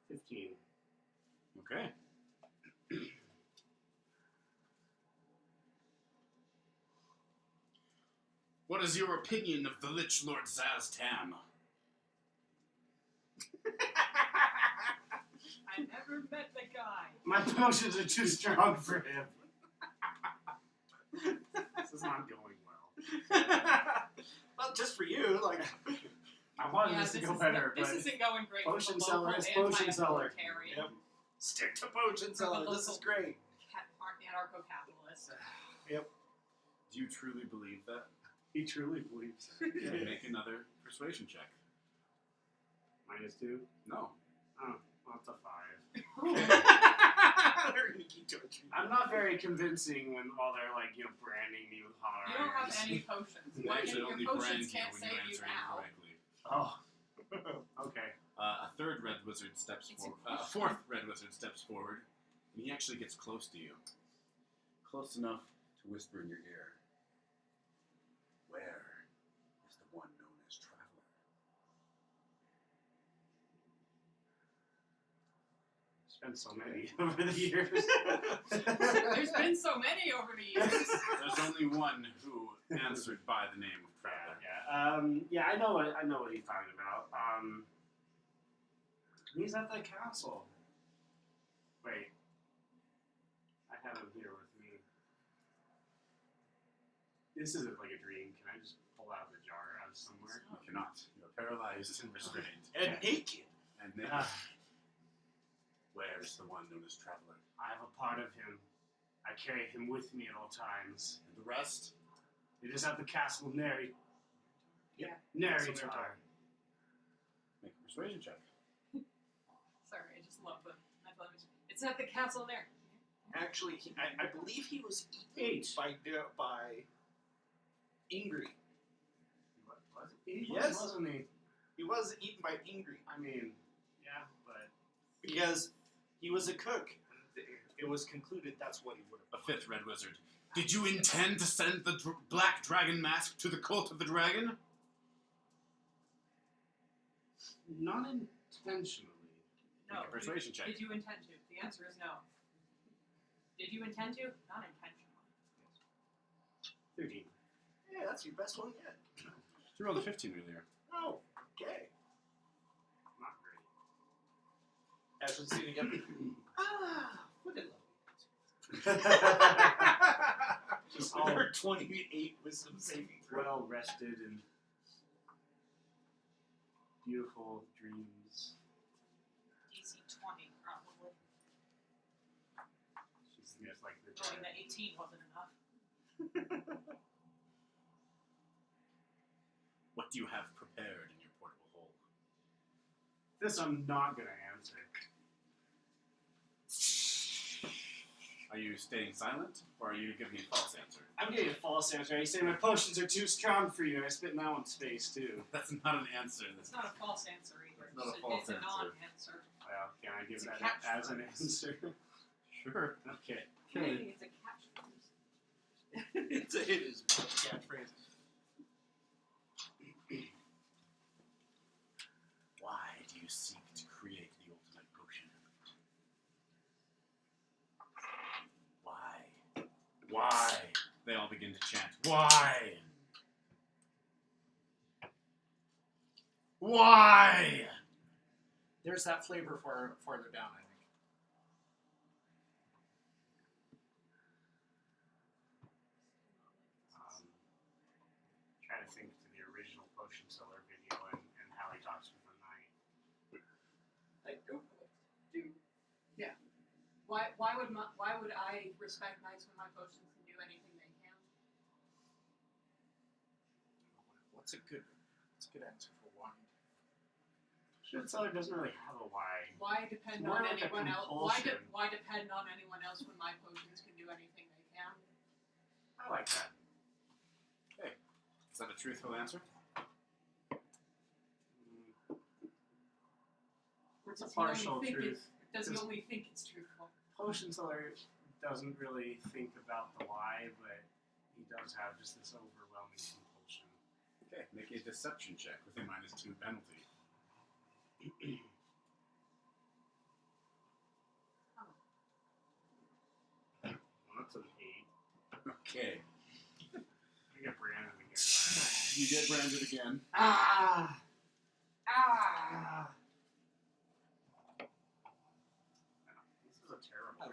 15.
Okay. What is your opinion of the Lich Lord Zaztam?
I never met the guy.
My potions are too strong for him. This is not going well.
Well, just for you, like.
I wanted this to go better,
This
but
isn't going great.
potion
for the
seller
local
is potion seller.
anti-authoritarian
Yep. Stick to potion seller. This is great.
Anarcho-capitalist.
Do you truly believe that?
He truly believes it.
Yeah, make another persuasion check.
-2?
No.
Oh, well, it's a 5.
They're gonna keep torturing you.
I'm not very convincing when all they're like, branding me with hot
You don't have
irons.
any potions.
They
Why
actually
your
only
potions
brand you
can't
when you
save you
answer
now?
incorrectly.
Oh. Okay.
A third red wizard steps
It's
forward.
a
A fourth red wizard steps forward, and he actually gets close to you. Close enough to whisper in your ear. Where is the one known as Traveler?
Spent so many over the years.
There's been so many over the years.
There's only one who answered by the name of Traveler.
Yeah. I know what he's talking about. He's at the castle. Wait. I have him here with me. This isn't like a dream. Can I just pull out the jar out of somewhere?
You cannot. You are paralyzed and restrained.
And naked.
And naked.
Ah.
Where is the one known as Traveler?
I have a part of him. I carry him with me at all times.
And the rest?
It is at the castle of Neri.
Yeah.
Neritar.
Make a persuasion check.
Sorry, I just love the mental image. It's at the castle there.
Actually, I believe he was eaten
8.
by Ingrid.
What was it?
Yes.
Wasn't he?
He was eaten by Ingrid
I mean, yeah, but
because he was a cook. It was concluded that's what he would
A
have.
fifth red wizard. Did you intend to send the black dragon mask to the cult of the dragon?
not intentionally.
No.
Make a persuasion check.
Did you intend to? The answer is no. Did you intend to? Not intentionally.
13.
Yeah, that's your best one yet.
You rolled a 15 earlier.
Oh, okay.
Not great.
Ashley's sitting up. Look at
Just
With
all
her 28 wisdom saving throw.
well rested and beautiful dreams.
DC 20, probably.
She's just like the
Knowing that 18 wasn't enough.
What do you have prepared in your portable hole?
This I'm not gonna answer.
Are you staying silent, or are you giving a false answer?
I'm getting a false answer. You say my potions are too strong for you, and I spit in that one's face too.
That's not an answer.
It's not a false answer either.
It's not a false
it's a
answer.
non-answer.
Well, can I give
It's a
that as an
catchphrase.
answer?
Sure.
Okay.
Hey, it's a catchphrase.
It is catchphrase.
Why do you seek to create the ultimate potion? begin to chant, "Why? Why?"
There's that flavor farther down, I think.
Trying to think to the original Potion Seller video and how he talks with the knight.
I don't know what to do. Yeah. Why would I respect knights when my potions can do anything they can?
What's a good answer for why?
Potion Seller doesn't really have a why.
Why depend
More
on
like a
anyone else?
compulsion.
Why depend on anyone else when my potions can do anything they can?
I like that.
Is that a truthful answer?
It's a
Does he only
partial
think
truth.
Does he
Just-
only think it's truthful?
Potion Seller doesn't really think about the why, but he does have just this overwhelming compulsion.
Okay, make a deception check with a -2 penalty.
Well, that's an 8.
Okay,
I get branded again.
you get branded again.
Ah!
Ah!
This is a terrible
I love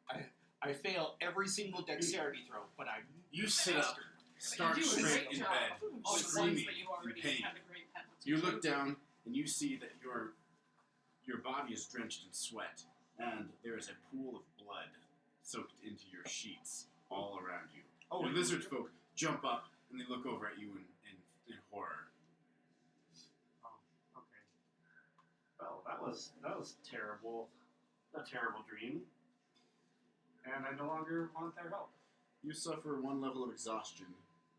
brand.
I fail every single dexterity throw, but I
You sit up, start
You do a
straight
great
in
job.
bed,
All the ones
screaming
that you
in
already
pain.
had a great penalty.
You
to.
look down and you see that your body is drenched in sweat, and there is a pool of blood soaked into your sheets all around you.
Oh,
Your lizard folk jump up and they look over at you in horror.
Okay. Well, that was terrible. A terrible dream. And I no longer want their help.
You suffer 1 level of exhaustion,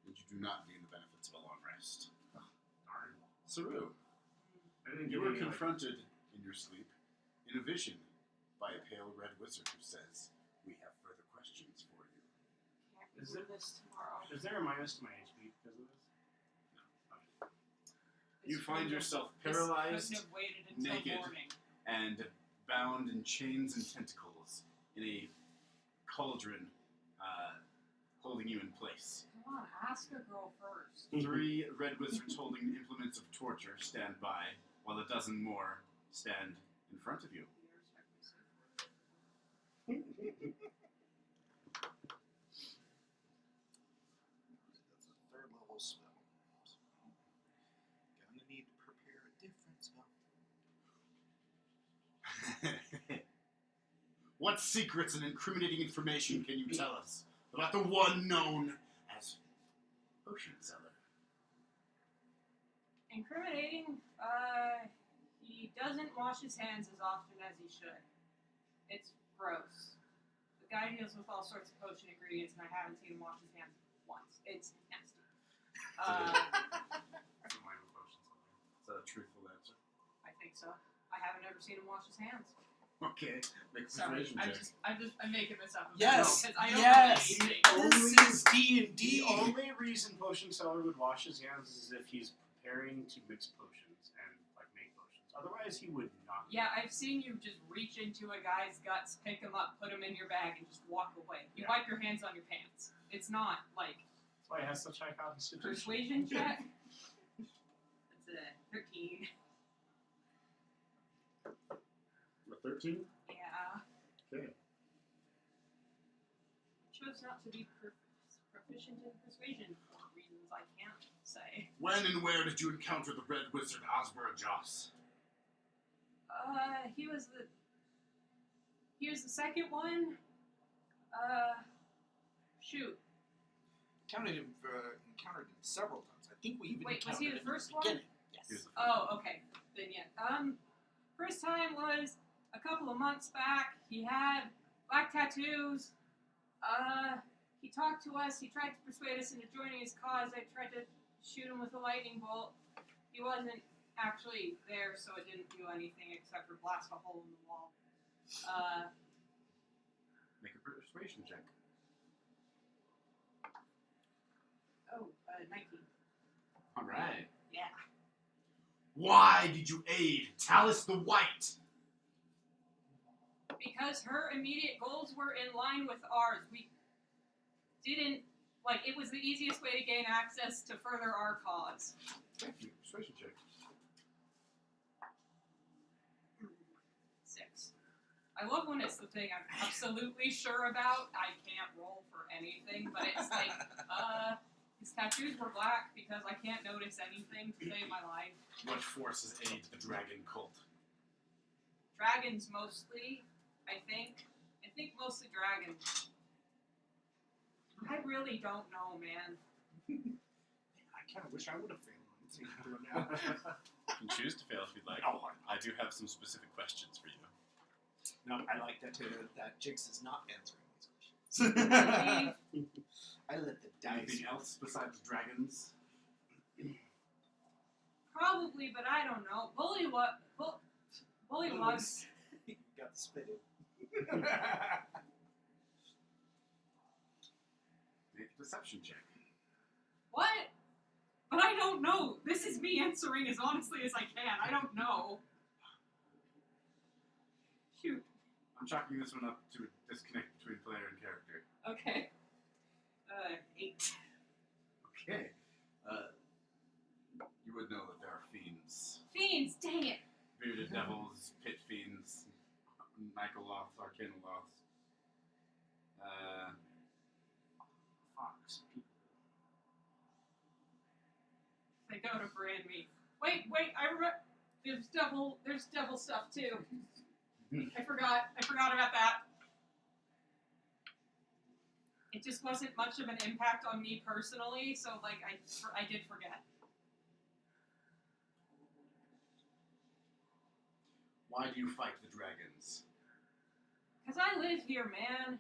and you do not gain the benefits of a long rest.
Darn.
Saru,
I didn't
you
get
were
any, like,
confronted in your sleep in a vision by a pale red wizard who says, "We have further questions for you."
Can't we
Is
do
it-
this tomorrow?
Is there a minus to my HP because of this?
You
This
find
couldn't
yourself
have- this
paralyzed
couldn't have waited until
naked.
morning.
and bound in chains and tentacles in a cauldron holding you in place.
Come on, ask a girl first.
3 red wizards holding implements of torture stand by, while a dozen more stand in front of you.
You respect my safe word.
That's a 3rd level spell. So, gonna need to prepare a different spell.
What secrets and incriminating information can you tell us about the one known as Potion Seller?
Incriminating, he doesn't wash his hands as often as he should. It's gross. The guy deals with all sorts of potion ingredients, and I haven't seen him wash his hands once. It's nasty.
That's a minor Potion Seller.
Is that a truthful answer?
I think so. I haven't ever seen him wash his hands.
Okay, make a
Sorry,
persuasion check.
I'm making this up.
Yes,
because I don't
yes.
know anything.
This is D&D.
The only reason Potion Seller would wash his hands is if he's preparing to mix potions and like make potions. Otherwise, he would not.
Yeah, I've seen you just reach into a guy's guts, pick him up, put him in your bag, and just walk away. You
Yeah.
wipe your hands on your pants. It's not like
That's why he has such high constitution.
persuasion check. It's a 13.
A 13?
Yeah.
Okay.
Chose not to be proficient in persuasion for reasons I can't say.
When and where did you encounter the red wizard Osborough Joss?
He was the second one. Shoot.
Encountered him several times. I think we even
Wait, was he
encountered
the
him
first
in
one?
the beginning. Yes.
Here's the
Oh, okay. Then yeah. First time was a couple of months back. He had black tattoos. He talked to us. He tried to persuade us into joining his cause. I tried to shoot him with a lightning bolt. He wasn't actually there, so it didn't do anything except for blast a hole in the wall.
Make a persuasion check.
19.
All right.
Yeah.
Why did you aid Talus the White?
Because her immediate goals were in line with ours. We didn't like. It was the easiest way to gain access to further our cause.
Thank you. Persuasion check.
6. I love when it's the thing I'm absolutely sure about. I can't roll for anything, but it's like, his tattoos were black because I can't notice anything to save my life.
What forces aid the dragon cult?
Dragons mostly, I think. I think mostly dragons. I really don't know, man.
I kind of wish I would have failed on it. So you can do it now.
You can choose to fail if you'd like.
No,
I do have some specific questions for you.
no, I like that that Jinx is not answering these
Leave.
questions. I let the dice.
Anything else besides dragons?
Probably, but I don't know. Bullywugs.
Got the spit in.
Make a deception check.
What? But I don't know. This is me answering as honestly as I can. I don't know. Shoot.
I'm chalking this one up to a disconnect between player and character.
Okay. 8.
Okay. You would know that there are fiends.
Fiends, dang it.
Bearded devils, pit fiends, Mycoloths, Arcanoloths.
Fox people.
They go to brand me. Wait, there's devil stuff too. I forgot about that. It just wasn't much of an impact on me personally, so like I did forget.
Why do you fight the dragons?
Cause I live here, man.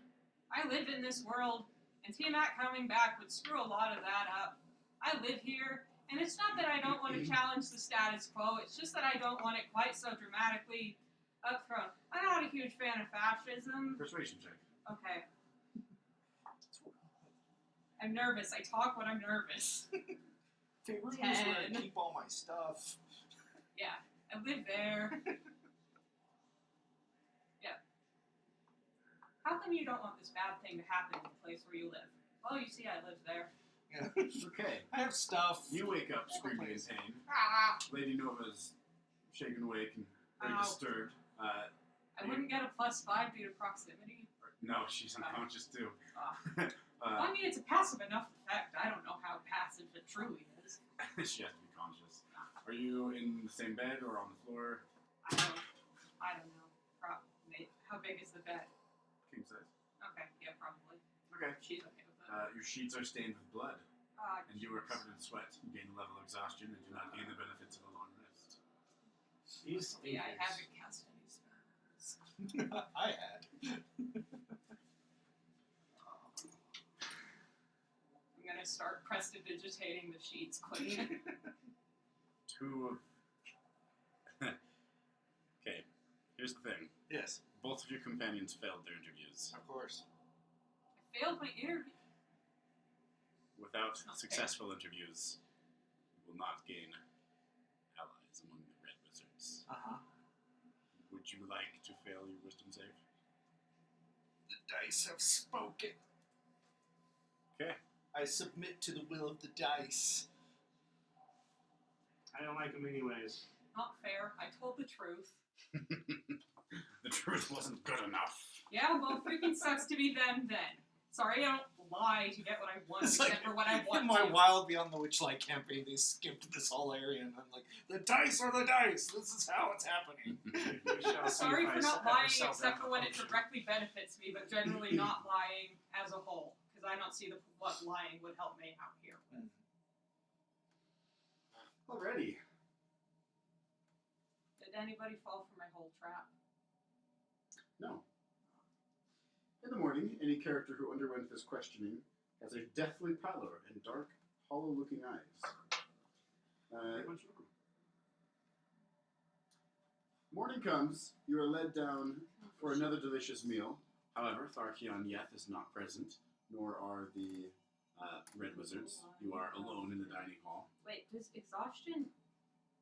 I live in this world, and Tiamat coming back would screw a lot of that up. I live here, and it's not that I don't want to challenge the status quo, it's just that I don't want it quite so dramatically up front. I'm not a huge fan of fascism.
Persuasion check.
Okay. I'm nervous. I talk when I'm nervous.
Favorite is where I
10.
keep all my stuff.
Yeah, I live there. Yeah. How come you don't want this bad thing to happen in the place where you live? Well, you see, I live there.
Yeah.
Okay.
I have stuff.
You wake up screaming in pain.
Ah!
Lady Nova's shaken awake and very
Ow.
disturbed.
I wouldn't get a +5 due to proximity.
No, she's unconscious too.
I mean, it's a passive enough effect. I don't know how passive it truly is.
She has to be conscious. Are you in the same bed or on the floor?
I don't know. How big is the bed?
King size.
Okay, yeah, probably.
Okay.
She's okay with that.
Your sheets are stained with blood, and you are covered in sweat. You gain a level of exhaustion and do not gain the benefits of a long rest.
These
Yeah, I
thinkers.
haven't cast any spells.
I had.
I'm gonna start prestidigitating the sheets clean.
Two of... Okay, here's the thing.
Yes,
Both of your companions failed their interviews.
of course.
I failed my interview.
Without
Not
successful interviews, you will not gain allies among the Red Wizards.
Uh-huh.
Would you like to fail your wisdom save?
The dice have spoken.
Okay.
I submit to the will of the dice.
I don't like them anyways.
Not fair. I told the truth.
The truth wasn't good enough.
Yeah, well, freaking sucks to be them then. Sorry, I don't lie to get what I want,
It's
except
like,
for what I want
In my
to.
Wild Beyond the Witchlight campaign, they skipped this whole area, and I'm like, the dice are the dice! This is how it's happening.
We shall see
Sorry
if I
for not
ever
lying,
sell
except
them
for when it
potion.
directly benefits me, but generally not lying as a whole, because I don't see what lying would help me out here.
Alrighty.
Did anybody fall for my whole trap?
No. In the morning, any character who underwent this questioning has a deathly pallor and dark, hollow-looking eyes. Morning comes, you are led down for another delicious meal. However, Tharkion Yeth is not present, nor are the Red Wizards. You are alone in the dining hall.
Wait, does exhaustion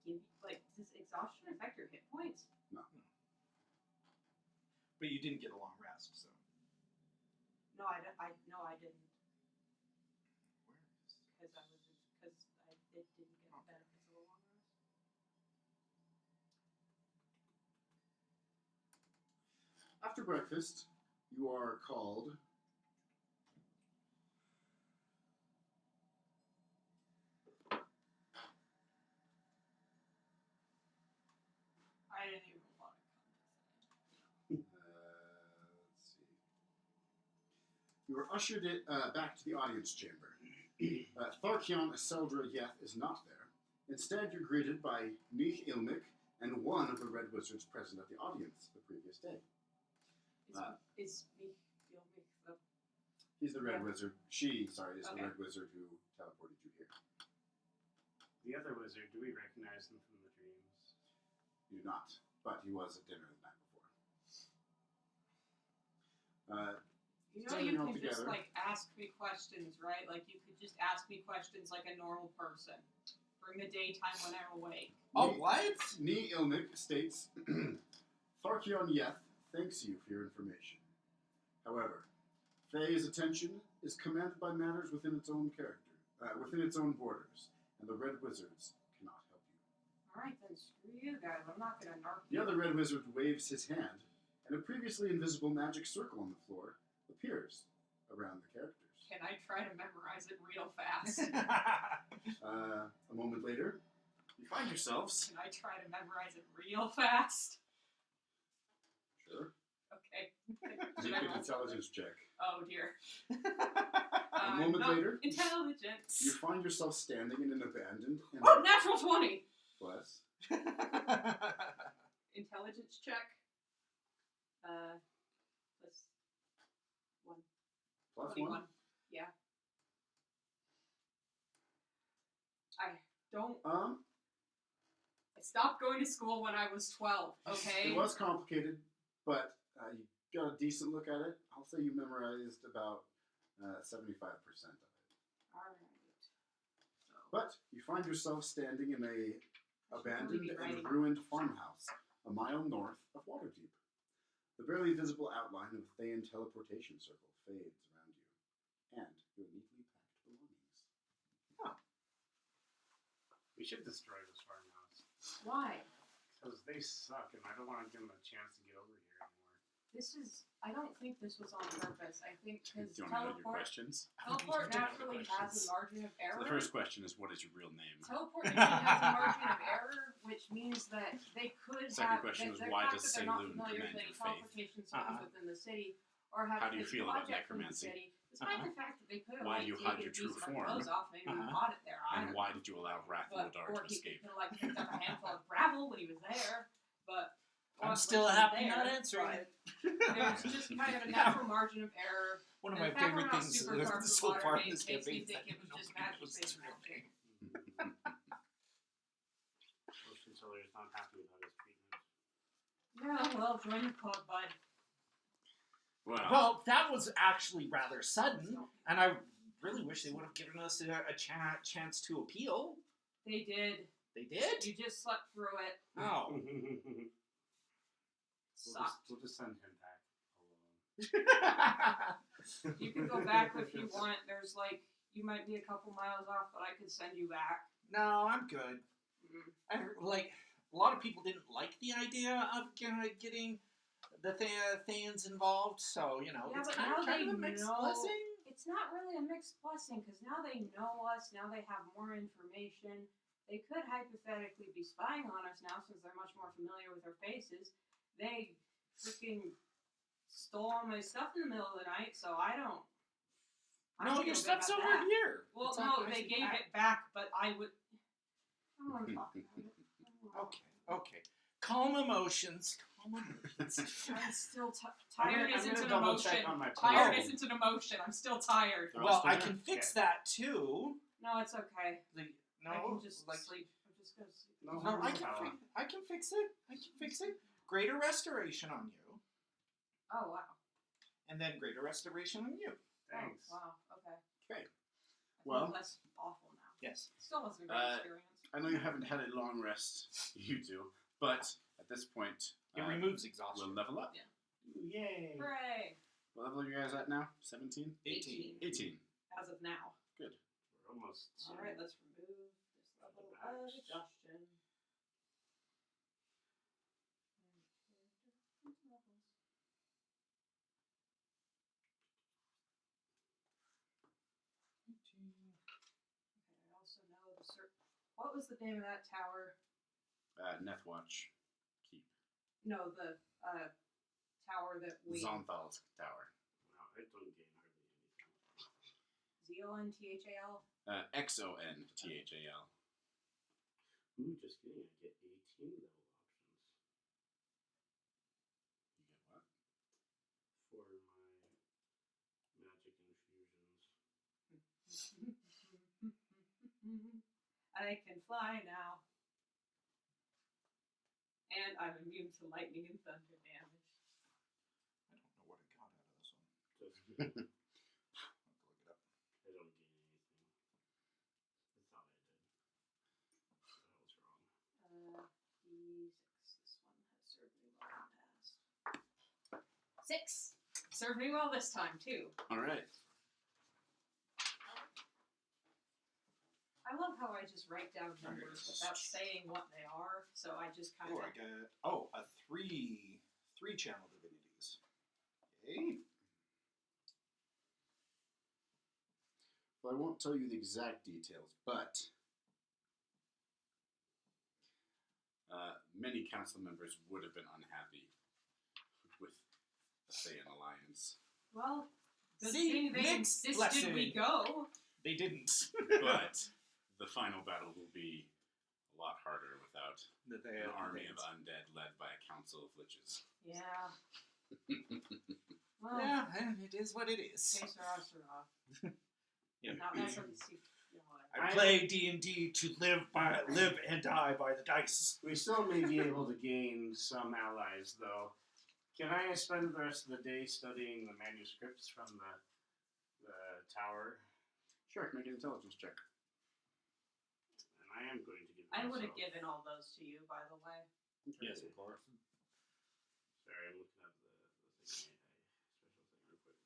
affect your hit points?
No.
But you didn't get a long rest, so.
No, I didn't.
After breakfast, you are called.
I didn't even want to come.
Let's see. You are ushered back to the audience chamber. Tharkion Seldra Yeth is not there. Instead, you're greeted by Neith Ilmik and one of the Red Wizards present at the audience the previous day.
Is me feel me the
He's the Red
Yeah.
Wizard. She, sorry, is the
Okay.
Red Wizard who teleported you here.
The other wizard, do we recognize him from the dreams?
You do not, but he was at dinner the night before.
You know,
Standing
you
all
can just
together.
like ask me questions, right? Like you could just ask me questions like a normal person during the daytime when I'm awake.
Oh, what?
Ni Ilmik states, Tharkion Yeth thanks you for your information. However, Thay's attention is commanded by matters within its own within its own borders, and the Red Wizards cannot help you.
All right, then screw you guys. I'm not gonna narc
The
you.
other Red Wizard waves his hand, and a previously invisible magic circle on the floor appears around the characters.
Can I try to memorize it real fast?
A moment later, you find yourselves.
Can I try to memorize it real fast?
Sure.
Okay.
Make
Should I
an
roll
intelligence check.
Oh dear.
A moment
not
later,
intelligence.
you find yourself standing in an abandoned and
Oh, natural 20.
bless.
Intelligence check. Plus 1.
Plus
21.
one.
Yeah. I don't. I stopped going to school when I was 12. Okay.
It was complicated, but you got a decent look at it. I'll say you memorized about 75% of it.
All right. So.
But you find yourself standing in a
I should really
abandoned
be
and
writing.
ruined farmhouse a mile north of Waterdeep. The barely visible outline of the Thayan teleportation circle fades around you, and your neatly packed belongings.
We should destroy this farmhouse.
Why?
Because they suck, and I don't want to give them a chance to get over here anymore.
This is. I don't think this was on purpose. I think because
Do you want to know your
teleport
questions?
naturally has a margin of
So
error.
the first question is, what is your real name?
Teleport naturally has a margin of error, which means that they could
Second
have.
question
the
is, why
fact
does
that they're not
Saloon
familiar with
command
any
your faith?
teleportation systems within the city, or have
How do you feel about
project from the
necromancy?
city, despite the fact that they could have
Why do you hide
taken
your true
a piece of our
form?
clothes off, maybe we bought it there. I
And
don't
why
know.
did you allow Wrath
But,
Lodar
or
to
he
escape?
could have picked up a handful of gravel when he was there, but.
I'm
when
still
he was
happy
there,
not answering.
but There's just kind of a natural margin of error.
One of
And
my
the fact
favorite
we're not
things
super far from
so
water
far in
makes
this campaign
me
is that
think it was just
nobody
magic
knows
based
his real
magic.
name.
Ocean Solar's not happy about his treatment.
Yeah, well, join the club, bud.
Well, that was actually rather sudden, and I really wish they would have given us a chance to appeal.
They did.
They did?
You just slept through it.
Oh.
Sucked.
We'll just send him back alone.
You can go back if you want. There's like, you might be a couple miles off, but I could send you back.
No, I'm good. A lot of people didn't like the idea of getting the Thayans involved, so,
Yeah,
it's
but
kind
now
of
they
a mixed
know-
blessing.
It's not really a mixed blessing, because now they know us, now they have more information. They could hypothetically be spying on us now, since they're much more familiar with our faces. They freaking stole all my stuff in the middle of the night, so I don't.
No, your stuff's over here.
Well,
It's
no,
on
they
Icy's
gave
back.
it back, but I would. I don't want to talk about it.
Okay. Calm emotions.
I'm still
I'm
tired.
gonna
Isn't an
double
emotion.
check on my
Tired
plan.
isn't an emotion. I'm still tired.
They're all
Well,
still
I
there?
can fix
Okay.
that too.
No, it's okay.
No,
I can just
like
sleep. I'm just gonna sleep.
No,
no, I
power.
can fix it. I can fix it. Greater restoration on you,
Oh wow.
and then greater restoration on you.
Thanks.
Oh, wow. Okay.
Okay.
I
Well-
feel less awful now.
Yes.
Still wasn't a great experience.
I know you haven't had a long rest, you two, but at this point,
It removes
we'll
exhaustion.
level up.
Yeah.
Yay.
Hooray!
What level are you guys at now? 17?
18.
18.
As of now.
Good.
We're almost.
All right, let's remove this level of exhaustion. also know the what was the name of that tower?
Nethwatch Keep.
No, the tower that we
Zonthal's Tower.
No, I don't gain hardly anything.
Zonthal.
Xonthal.
Ooh, just kidding. I get 18 level options
You get what?
for my magic infusions.
I can fly now. And I'm immune to lightning and thunder damage.
I don't know what I got out of this one.
Just kidding.
I'll have to look it up.
I don't gain anything. I thought I did. So that was wrong.
D6. This one has served me well in the past. 6. Served me well this time, too.
All right.
I love how I just write down numbers without saying what they are, so I just kind
Oh,
of...
I got a three channel divinities. Okay.
Well, I won't tell you the exact details, but many council members would have been unhappy with the Thayan alliance.
Well, good
See,
thing they
next
insisted we go.
They didn't.
But the final battle will be a lot harder without
That
an army of undead led by a council of liches.
Yeah. Well,
Yeah, it is what it is.
Sera.
Yeah.
Not that's what you see. You know what
I play D&D to live and die by the dice.
We still may be able to gain some allies, though. Can I spend the rest of the day studying the manuscripts from the tower?
Sure, make an intelligence check.
And I am going to give.
I would have
myself-
given all those to you, by the way.
Yes, of course.
Sorry, I'm looking up the thing. Special thing real quick.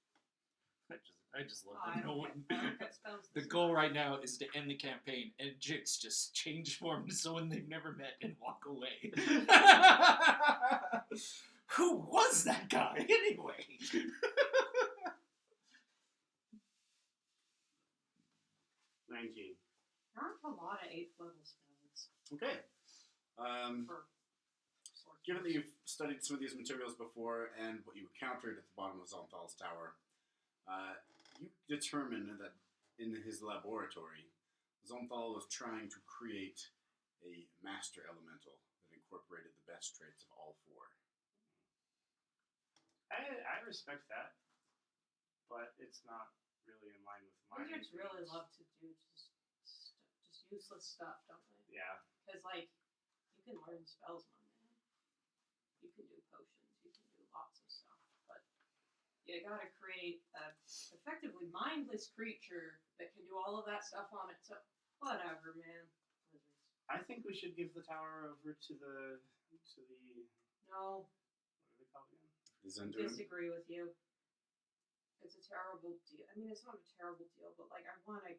I just love
Oh, I
that no
don't
one.
get, I don't get spells
The
this
goal
time.
right now is to end the campaign, and Jix just change form to someone they've never met and walk away. Who was that guy anyway?
19.
There aren't a lot of 8th level spells
Okay.
for sorts.
Given that you've studied some of these materials before and what you encountered at the bottom of Zonthal's tower, you determine that in his laboratory, Zonthal was trying to create a master elemental that incorporated the best traits of all four.
I respect that, but it's not really in line with my.
Wizards really
opinions.
love to do just useless stuff, don't they?
Yeah.
Because, like, you can learn spells, my man. You can do potions, you can do lots of stuff, but you gotta create a effectively mindless creature that can do all of that stuff on its own. Whatever, man. Wizards.
I think we should give the tower over to the
No,
what are they called again?
Zenduin?
disagree with you. It's a terrible deal. I mean, it's not a terrible deal, but, like, I wanna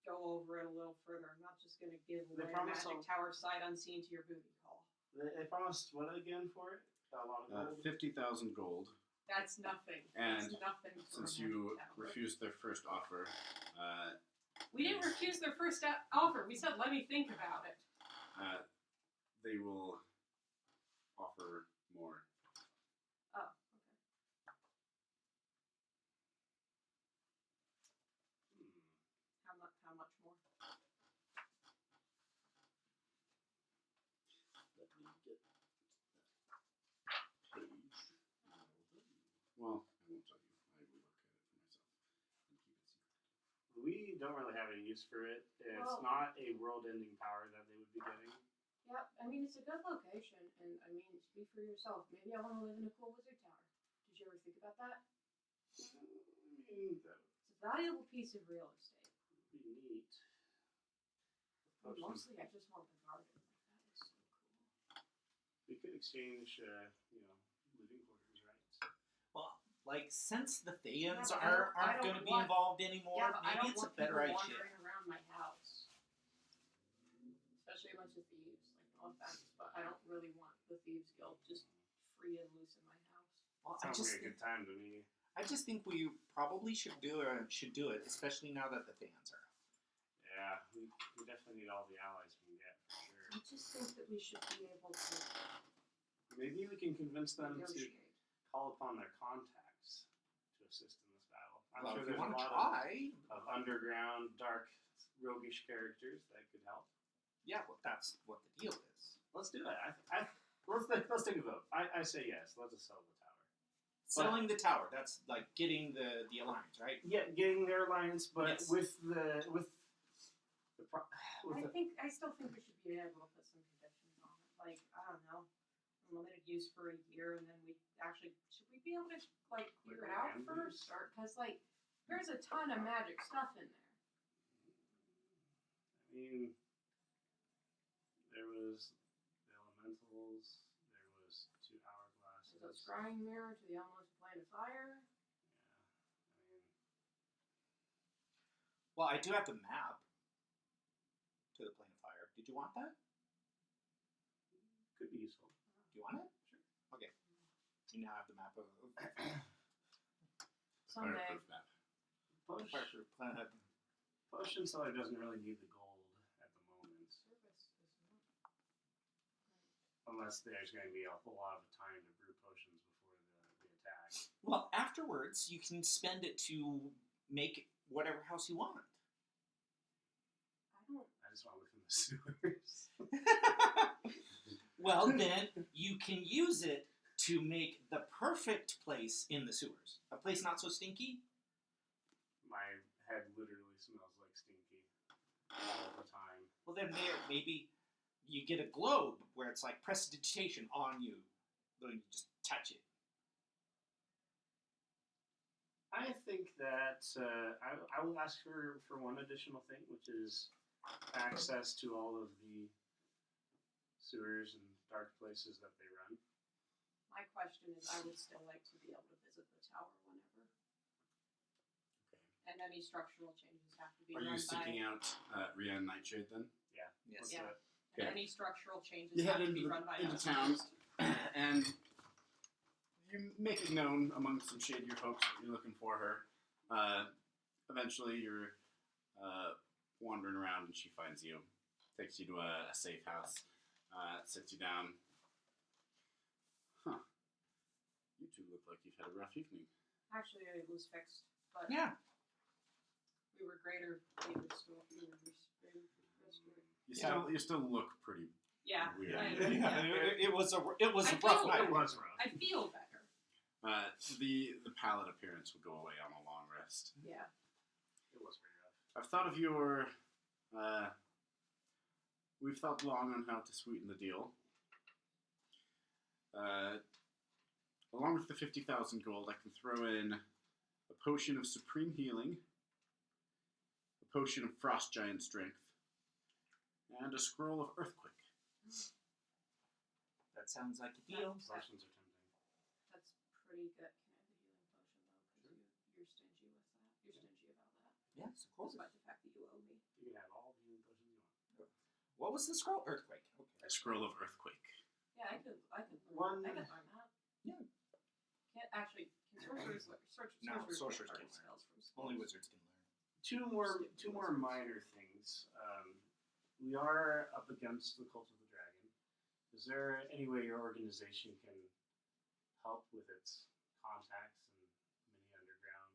go over it a little further. I'm not just gonna give
They
away a
promise
magic
I'll-
tower sight unseen to your booty call.
They promised what again for it? A lot of gold.
50,000 gold.
That's nothing.
And
That's nothing for
Since
a
you
magic tower.
refused their first offer,
We didn't refuse their first offer. We said, let me think about it.
they will offer more.
Oh, okay. How much more?
Let me get that page. Well, I won't tell you. I will look at it for myself and keep it secret.
We don't really have any use for it. It's
Well-
not a world-ending power that they would be getting.
Yeah, I mean, it's a good location, and I mean, speak for yourself. Maybe I want to live in a cool wizard tower. Did you ever think about that?
I mean, that
It's a valuable piece of real estate.
would be neat.
I mean,
Potions.
mostly, I just want the garden. Like, that is so cool.
We could exchange, living quarters, right?
Well, like, since the Thayans
Yeah, but I
aren't
don't
going to be
want-
involved anymore,
Yeah, but I
maybe
don't
it's a
want
better
people
idea.
wandering around my house. Especially a bunch of thieves. Like, no offense, but I don't really want the Thieves Guild just free and loose in my house.
Well,
Sounds like a good time to me.
I just think we probably should do it, especially now that the Thayans are out.
yeah, we definitely need all the allies we can get for sure.
I just think that we should be able to
Maybe we can convince them to
negotiate.
call upon their contacts to assist in this battle. I'm
Well,
sure
if you
there's a
want to
lot
try,
of underground, dark, roguish characters that could help.
yeah, well, that's what the deal is.
Let's do it. Let's take a vote. I say yes. Let's just sell the tower.
Selling the tower, that's like getting the alliance, right?
Yeah, getting their alliance, but
Yes.
with
I still think we should be able to put some conditions on it. Like, I don't know, limited use for a year, and then should we be able to like clear it out
land
first, or because like there's a ton of magic stuff in there.
I mean, there was the elementals. There was 2 hourglasses.
There's a scrying mirror to the almost plane of fire.
Yeah, I mean,
Well, I do have the map to the plane of fire. Did you want that?
could be useful.
Do you want it? Sure. Okay. You now have the map of
Someday.
Fireproof map.
fireproof planet.
Potion seller doesn't really need the gold at the moment,
Service is not.
unless there's going to be a whole lot of time to brew potions before the attack.
Well, afterwards, you can spend it to make whatever house you want.
I don't.
I just want to live in the sewers.
Well, then you can use it to make the perfect place in the sewers. A place not so stinky.
My head literally smells like stinky all the time.
Well, then maybe you get a globe where it's like prestidigitation on you. Then you just touch it.
I think that I will ask for one additional thing, which is access to all of the sewers and dark places that they run.
My question is, I would still like to be able to visit the tower whenever.
Okay.
And any structural changes have to be
Are
run
you seeking
by.
out Rian Nightshade then?
Yeah.
Yes.
Let's do it.
And
Okay.
any structural changes
You
have
head
to be
into,
run by
into
us
town,
first.
and you make it known among some shadier folks that you're looking for her. Eventually, you're wandering around, and she finds you, takes you to a safe house, sits you down. Huh. You two look like you've had a rough evening.
Actually, it was fixed, but
Yeah.
we were greater. We were restored.
You still look pretty
Yeah.
weird.
It was a rough night.
It was rough.
I feel better.
The pallid appearance will go away on a long rest.
Yeah.
It was pretty rough.
I've thought of your. We've thought long on how to sweeten the deal. Along with the 50,000 gold, I can throw in a potion of supreme healing, a potion of frost giant strength, and a scroll of earthquake.
That sounds like a deal.
Potions are tempting.
That's pretty good. Can I have the healing potion though? Because you're stingy with that. You're stingy about that.
Yes, of course.
Despite the fact that you owe me.
You can have all the healing potions you want.
What was the scroll? Earthquake. Okay.
A scroll of earthquake.
Yeah, I could
One-
learn that.
Yeah.
Can't actually. Can sorcerers
No, sorcerers
learn
can't
spells from schools?
Only wizards can learn.
Two more minor things. We are up against the Cult of the Dragon. Is there any way your organization can help with its contacts and mini underground?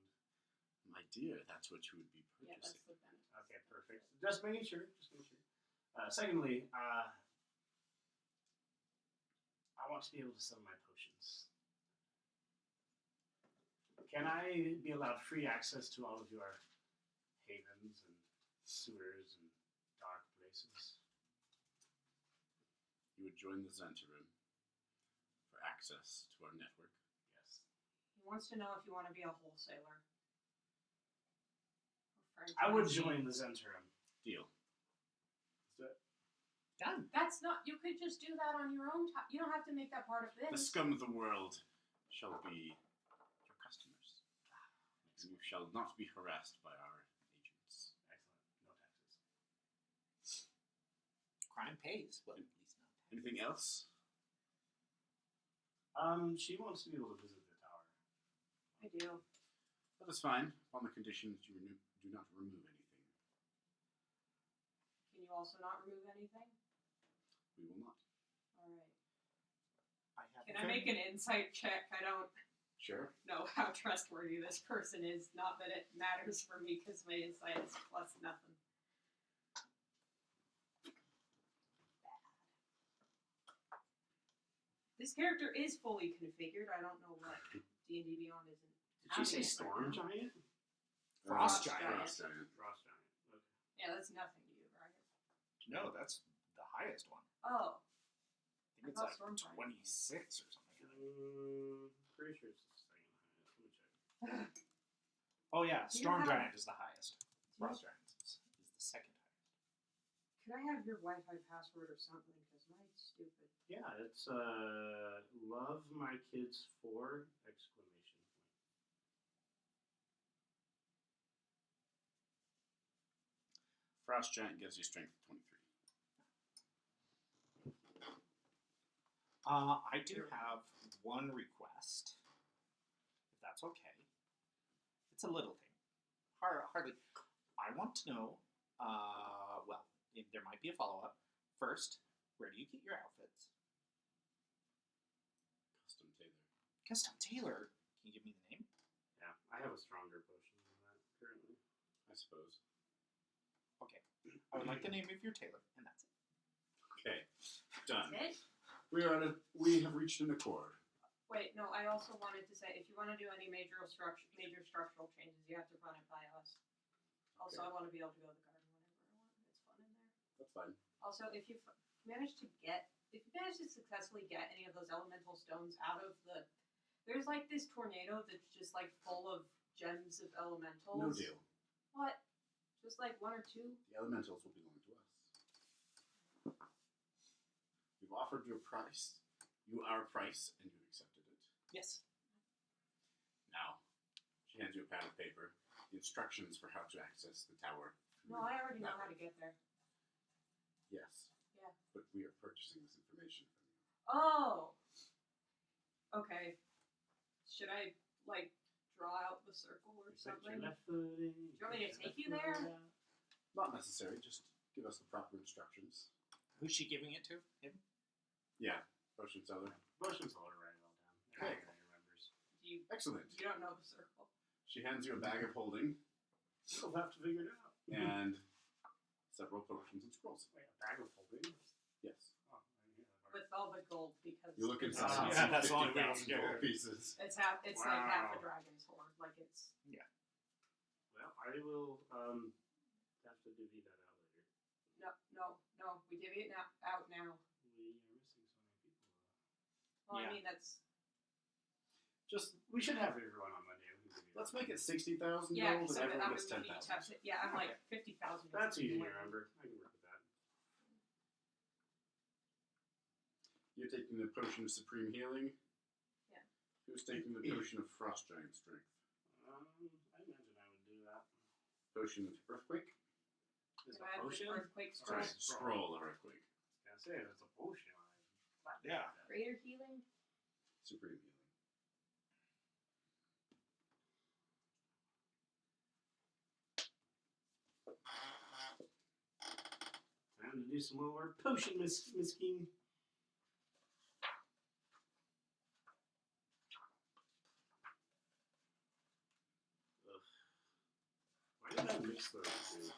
My dear, that's what you would be
Yeah, that's
purchasing.
the benefit.
Okay, perfect. Just making sure. Secondly, I want to be able to sell my potions. Can I be allowed free access to all of your havens and sewers and dark places?
You would join the Zentarim for access to our network.
Yes.
He wants to know if you want to be a wholesaler. Or
I would
franchisee.
join the Zentarim.
Deal.
Done.
That's not. You could just do that on your own time. You don't have to make that part of
The
this.
scum of the world shall be your customers. And you shall not be harassed by our agents.
Excellent. No taxes.
Crime pays, but at least not.
Anything else?
She wants to be able to visit the tower.
I do.
That is fine, on the condition that you do not remove anything.
also not remove anything?
We will not.
Alright.
I have
Can I make an insight check? I don't
Sure.
know how trustworthy this person is. Not that it matters for me because my insight is plus nothing. This character is fully configured. I don't know what D&D Beyond isn't.
Did you say
having it
storm
right now.
giant?
Frost
Giant.
Frost giant.
Frost giant. Okay.
Yeah, that's nothing to you, right?
No, that's the highest one.
Oh,
I think
I
it's
thought
like
Storm Giant.
26 or something.
Pretty sure it's the second highest. Let me check.
Oh yeah,
Do you
Storm
have-
Giant is the highest.
Do you-
Frost Giant is the second highest.
Could I have your Wi-Fi password or something? Because mine's stupid.
Yeah, it's love my kids 4 exclamation point.
Frost giant gives you strength 23.
I do have one request, if that's okay. It's a little thing. Hardly. I want to know, well, there might be a follow-up. First, where do you get your outfits?
Custom tailor.
Custom Tailor. Can you give me the name?
Yeah, I have a stronger potion than that currently.
I suppose.
Okay. I would like the name of your tailor, and that's it.
Okay. Done.
That's it?
We have reached an accord.
Wait, no. I also wanted to say, if you want to do any major structural changes, you have to run it by us. Also,
Okay.
I want to be able to go to the garden whenever I want. It's fun in there.
That's fine.
Also, if you manage to successfully get any of those elemental stones out of there's like this tornado that's just like full of gems of elementals.
No deal.
What? Just like 1 or 2?
The elementals will belong to us. We've offered you a price. Our price, and you accepted it.
Yes.
Now, she hands you a pad of paper. The instructions for how to access the tower.
No, I already know how to get there.
Yes.
Yeah.
But we are purchasing this information from you.
Oh. Okay. Should I like draw out the circle or
You put
something?
your left foot in.
Do you want me to
put
take
your
you
left
there?
foot out.
Not necessary. Just give us the proper instructions.
Who's she giving it to? Him?
Yeah. Potion seller.
Potions all write it all down.
Okay.
Everybody remembers.
You
Excellent.
don't know the circle.
She hands you a bag of holding
You'll have to figure it out.
and several potions and scrolls.
Wait, a bag of holding?
Yes.
Oh, I didn't hear that part.
With all the gold because
You look
it's
inside.
Yeah,
and
that's
see
the only way to
50,000
get
gold
it.
pieces.
it's like half a
Wow.
dragon's hoard. Like it's
Well, I will have to divvy that out later.
no. We divvy it out now.
We are missing so many people.
Well,
Yeah.
I mean that's
We should have everyone on Monday. We can divvy
Let's
that.
make it 60,000
yeah.
gold,
So
and everyone
I'm
gets 10,000.
Yeah, I'm like 50,000.
That's easy to remember. I can work with that.
You're taking the potion of supreme healing.
Yeah.
Who's taking the potion of frost giant strength?
I imagine I would do that.
Potion of earthquake.
Is
Can
a
I have
potion?
the earthquake
Sorry.
scroll?
Scroll of earthquake.
I was gonna say, if it's a potion, I
Yeah.
Greater healing.
Supreme healing.
Time to do some more potion, Miss King. Ugh. Why did I mix those two?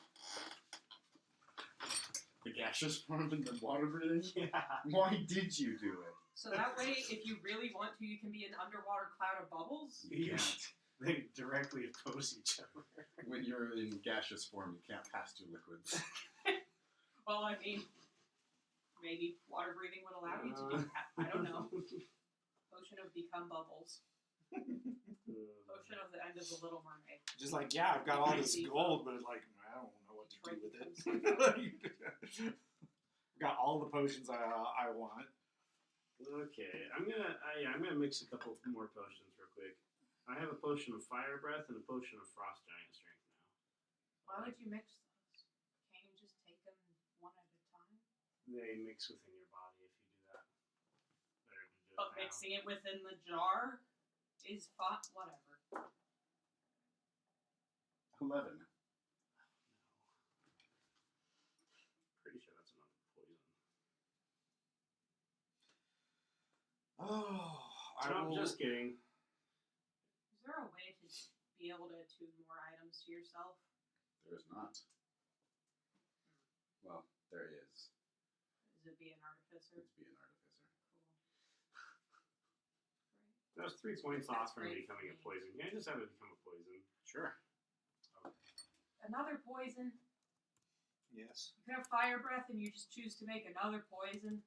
The gaseous form and the water breathing?
Yeah.
Why did you do it?
So that way, if you really want to, you can be an underwater cloud of bubbles.
You can't.
They directly oppose each other.
When you're in gaseous form, you can't pass through liquids.
Well, I mean, maybe water breathing would allow you to do that. I don't know. Potion of become bubbles. Potion of the end of the Little Mermaid.
Just like, yeah, I've got all this
Crazy.
gold, but like, I don't know what to do with it. Got all the potions I want.
Okay, I'm gonna mix a couple more potions real quick. I have a potion of fire breath and a potion of frost giant strength now.
Why would you mix those? Can't you just take them one at a time?
They mix within your body if you do that. Better to do it
But
now.
mixing it within the jar is fun. Whatever.
11.
Pretty No,
will.
just kidding.
Is there a way to be able to attune more items to yourself?
There is not. Well, there is.
Is it be an artificer?
Let's be an artificer.
Cool.
That was 3 points off from
great
becoming a
for me.
poison. Can I just have it become a poison?
Sure.
Another poison.
Yes.
You can have fire breath, and you just choose to make another poison.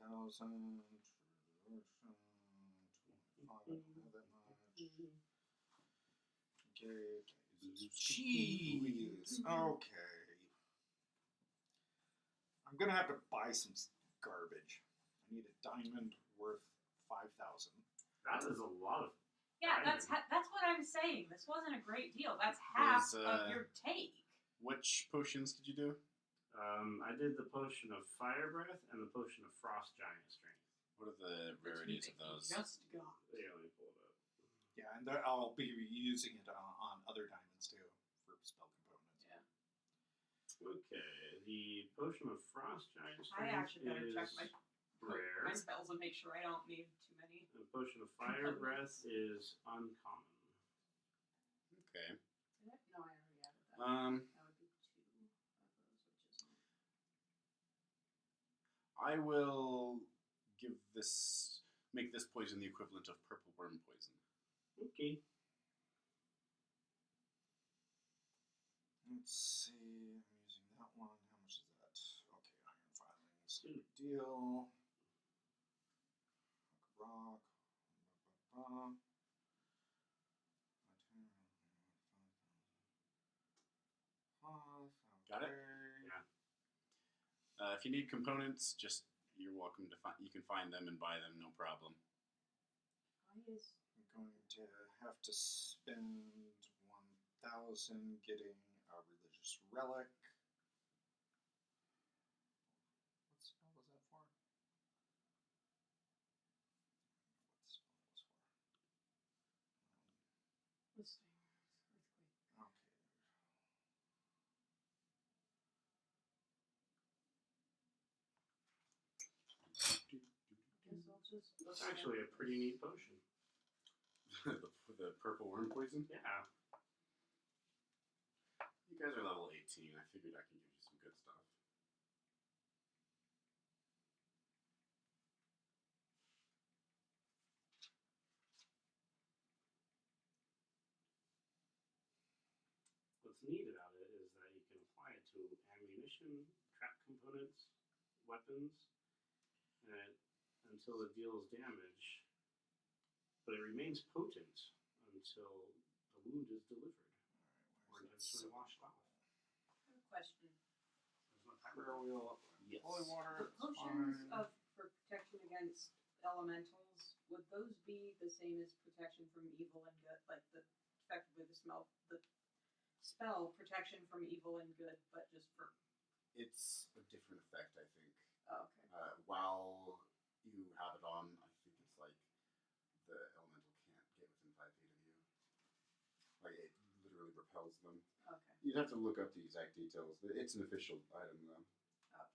1,000. 25. I don't have that much. Okay. Jeez. Okay. I'm gonna have to buy some garbage. I need a diamond worth 5,000.
That is a lot of.
Yeah, that's what I'm saying. This wasn't a great deal. That's half of your take.
Which potions did you do?
I did the potion of fire breath and the potion of frost giant strength.
What are the rarities of those?
Just got.
Yeah, let me pull it up.
Yeah, and I'll be using it on other diamonds too for spell components.
Yeah.
Okay, the potion of frost giant
I
strength
actually better
is
check my
rare.
spells and make sure I don't need too many.
The potion of fire breath is uncommon.
Okay.
Did I? No, I already added that. That would be 2 of those, which is not.
I will make this poison the equivalent of purple worm poison.
Okay.
Let's see. I'm using that one. How much is that? Okay, iron filings. Good deal. Rock.
Got it?
Yeah.
If you need components, you're welcome to find. You can find them and buy them, no problem.
I'm going to have to spend 1,000 getting a religious relic. What spell was that for? What spell it was for?
This thing. Earthquake.
Okay.
Guess I'll just.
That's actually a pretty neat potion.
the purple worm poison?
Yeah.
You guys are level 18. I figured I can give you some good stuff.
What's neat about it is that you can apply it to ammunition, trap components, weapons, and until it deals damage. But it remains potent until a wound is delivered or intentionally washed off.
I have a question.
There's no timer.
Prayer wheel.
Yes.
Holy water.
The potions of for protection against elementals, would those be the same as protection from evil and good? Like effectively the spell protection from evil and good, but just for.
It's a different effect, I think.
Oh, okay.
While you have it on, I think it's like the elemental can't get within 5 feet of you. Like it literally repels them.
Okay.
You'd have to look up the exact details. It's an official item, though.
Okay.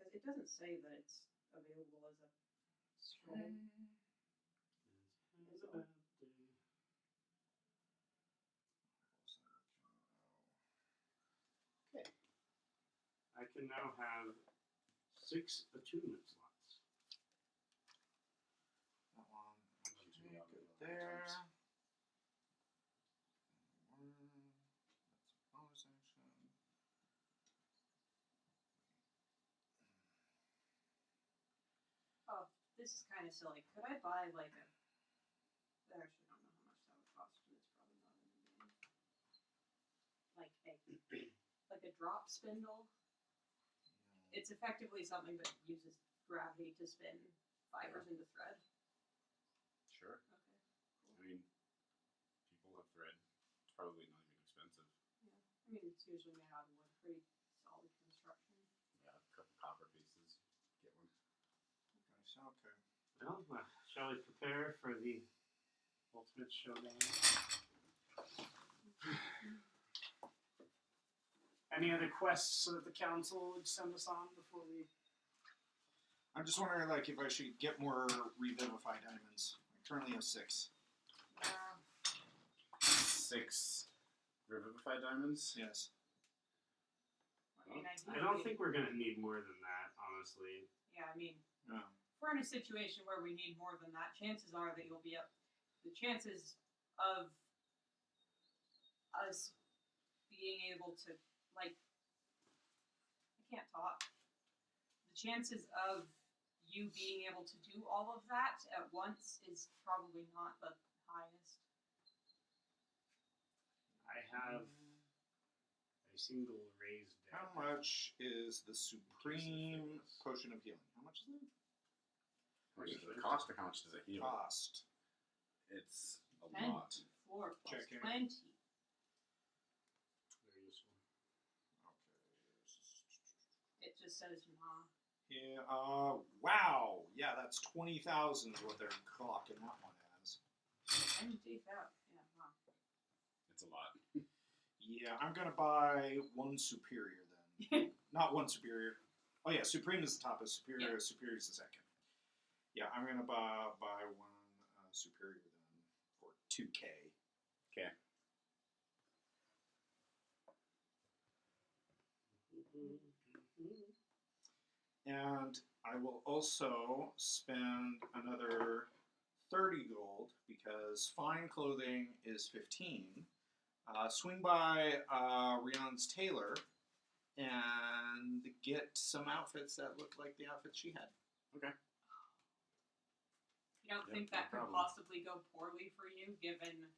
Because it doesn't say that it's available as a scroll.
It's a bad day.
Okay.
I can now have 6 attunement slots.
That one.
Continue on
Good
with
there.
items.
That's a bonus action.
Oh, this is kind of silly. Could I buy like a? I actually don't know how much that would cost, and it's probably not in the game. Like a drop spindle. It's effectively something that uses gravity to spin fibers into thread.
Sure.
Okay.
I mean, people have thread. It's probably not even expensive.
Yeah. I mean, it's usually made out of wood. Pretty solid construction.
Yeah, a couple copper pieces. Get one.
Okay.
Well, shall we prepare for the ultimate showdown? Any other quests that the council would send us on before we?
I'm just wondering, like, if I should get more revivify diamonds. I currently have 6.
6 Revivify diamonds.
Yes.
I mean,
I don't think we're gonna need more than that, honestly.
Yeah, I mean,
No.
if we're in a situation where we need more than that, chances are that you'll be up. The chances of us being able to, like, I can't talk. The chances of you being able to do all of that at once is probably not the highest.
I seem to raise dead.
How much is the Supreme Potion of Healing? How much is it?
How much does it cost, or how much does it heal?
Cost.
It's a
10,
lot.
4 plus
Checking.
20.
Very useful.
Okay.
It just says nah.
Yeah. Wow. Yeah, that's 20,000 is what they're clocking that one as.
20,000. Yeah, nah.
It's a lot.
Yeah, I'm gonna buy one superior then. Not one superior. Oh yeah, Supreme is the top of superior.
Yeah.
Superior is the second. Yeah, I'm gonna buy one superior then for 2K.
Okay.
And I will also spend another 30 gold because fine clothing is 15. Swing by Rihanna's tailor and get some outfits that look like the outfits she had.
Okay.
You don't
Yep,
think
no
that could
problem.
possibly go poorly for you, given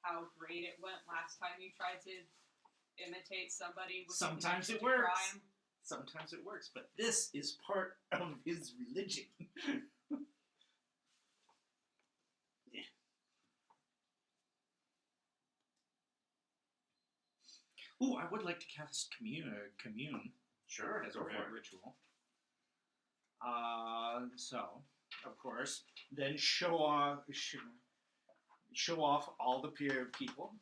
how great it went last time you tried to imitate somebody with
Sometimes
connection
it
to
works.
crime?
Sometimes it works, but this is part of his religion. Ooh, I would like to cast commune
Sure.
as a
Go for it.
ritual. So, of course, then show off all the people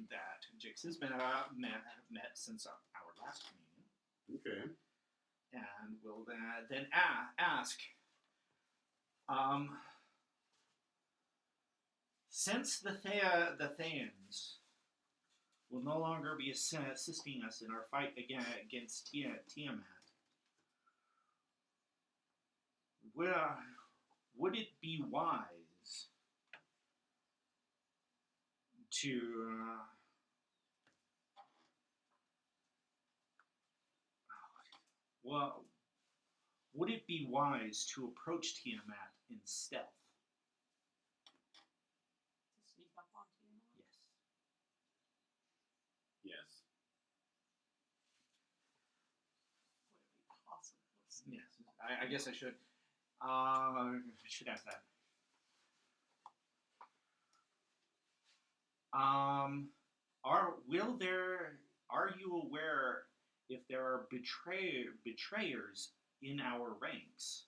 that Jix has met since our last communion,
Okay.
and will then ask, since the Thayans will no longer be assisting us in our fight against Tiamat, would it be wise to would it be wise to approach Tiamat in stealth?
To sneak up on Tiamat?
Yes.
Would it be possible?
Yes. I guess I should. Should ask that. Are you aware if there are betrayers in our ranks?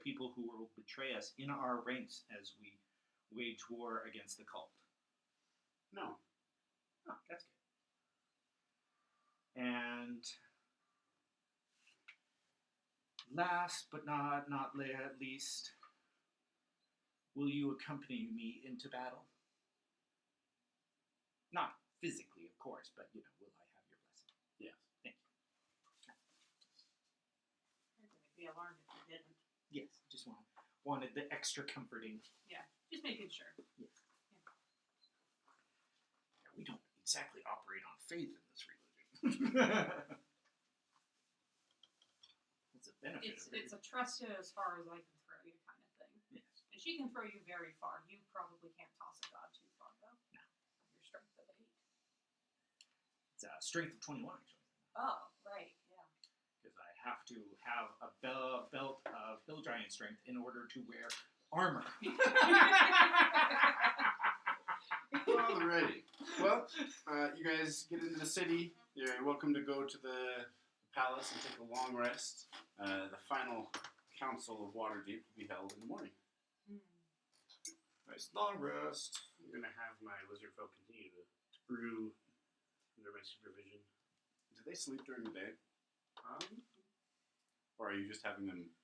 People who will betray us in our ranks as we wage war against the cult.
No.
Oh, that's good. And last but not least, will you accompany me into battle? Not physically, of course, but, will I have your blessing?
Yes.
Thank you.
I'd be alarmed if you didn't.
Yes, just wanted the extra comforting.
Just making sure.
Yes. Yeah, we don't exactly operate on faith in this religion. It's a benefit.
It's a trust you as far as I can throw you kind of thing.
Yes.
And she can throw you very far. You probably can't toss a god too far, though.
No.
Your strength of 8.
It's a strength of 21, actually.
Oh, right, yeah.
Because I have to have a belt of hill giant strength in order to wear armor.
Alrighty. Well, you guys get into the city. You're welcome to go to the palace and take a long rest. The final council of Waterdeep will be held in the morning.
Nice long rest.
I'm gonna have my lizard folk continue to brew under my supervision.
Do they sleep during the day?
Um,
Or are you just having them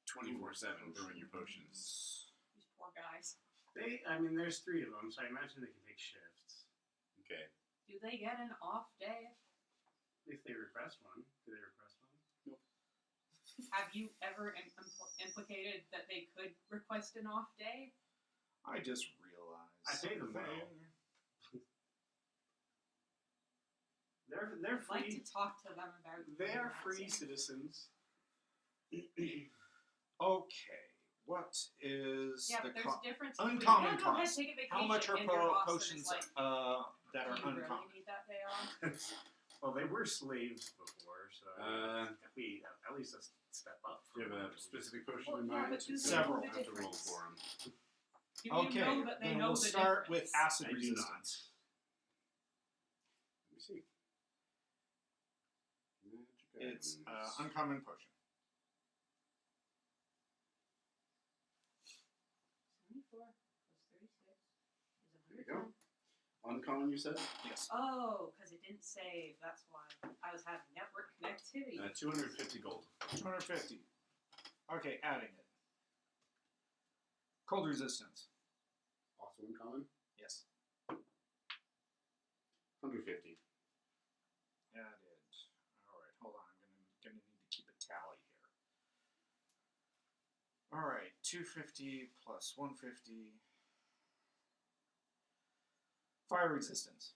24/7 brewing your potions?
These poor guys.
there's 3 of them, so I imagine they can take shifts.
Okay.
Do they get an off day?
If they request one. Do they request one?
Have you ever implicated that they could request an off day?
I just realized.
I pay them well. They're
I'd like
free.
to talk to them about.
They are
that
free
soon.
citizens.
Okay, what is
Yeah,
the
but there's a difference.
uncommon
between, go ahead,
cost?
take a vacation,
How much are
and your boss is
potions
like,
that are
do you
uncommon?
really need that day off?
Well, they were slaves before, so if we at least a step up.
Do you
from
have a
what we
specific
just-
potion
Well,
in
yeah,
mind?
but do they
Several.
know
I
the
have to roll
difference?
for them.
Do
Okay,
you know that they
then
know
we'll
the
start with
difference?
acid
I do
resistance.
Let me see. Magic
It's
items.
uncommon potion.
74 plus 36 is
There you go.
110.
Uncommon, you said?
Yes.
Oh, because it didn't save. That's why. I was having network connectivity.
250 gold.
250. Okay, adding it. Cold resistance.
Also uncommon.
Yes.
150.
Added. Alright, hold on. I'm gonna need to keep a tally here. Alright, 250 plus 150. Fire resistance.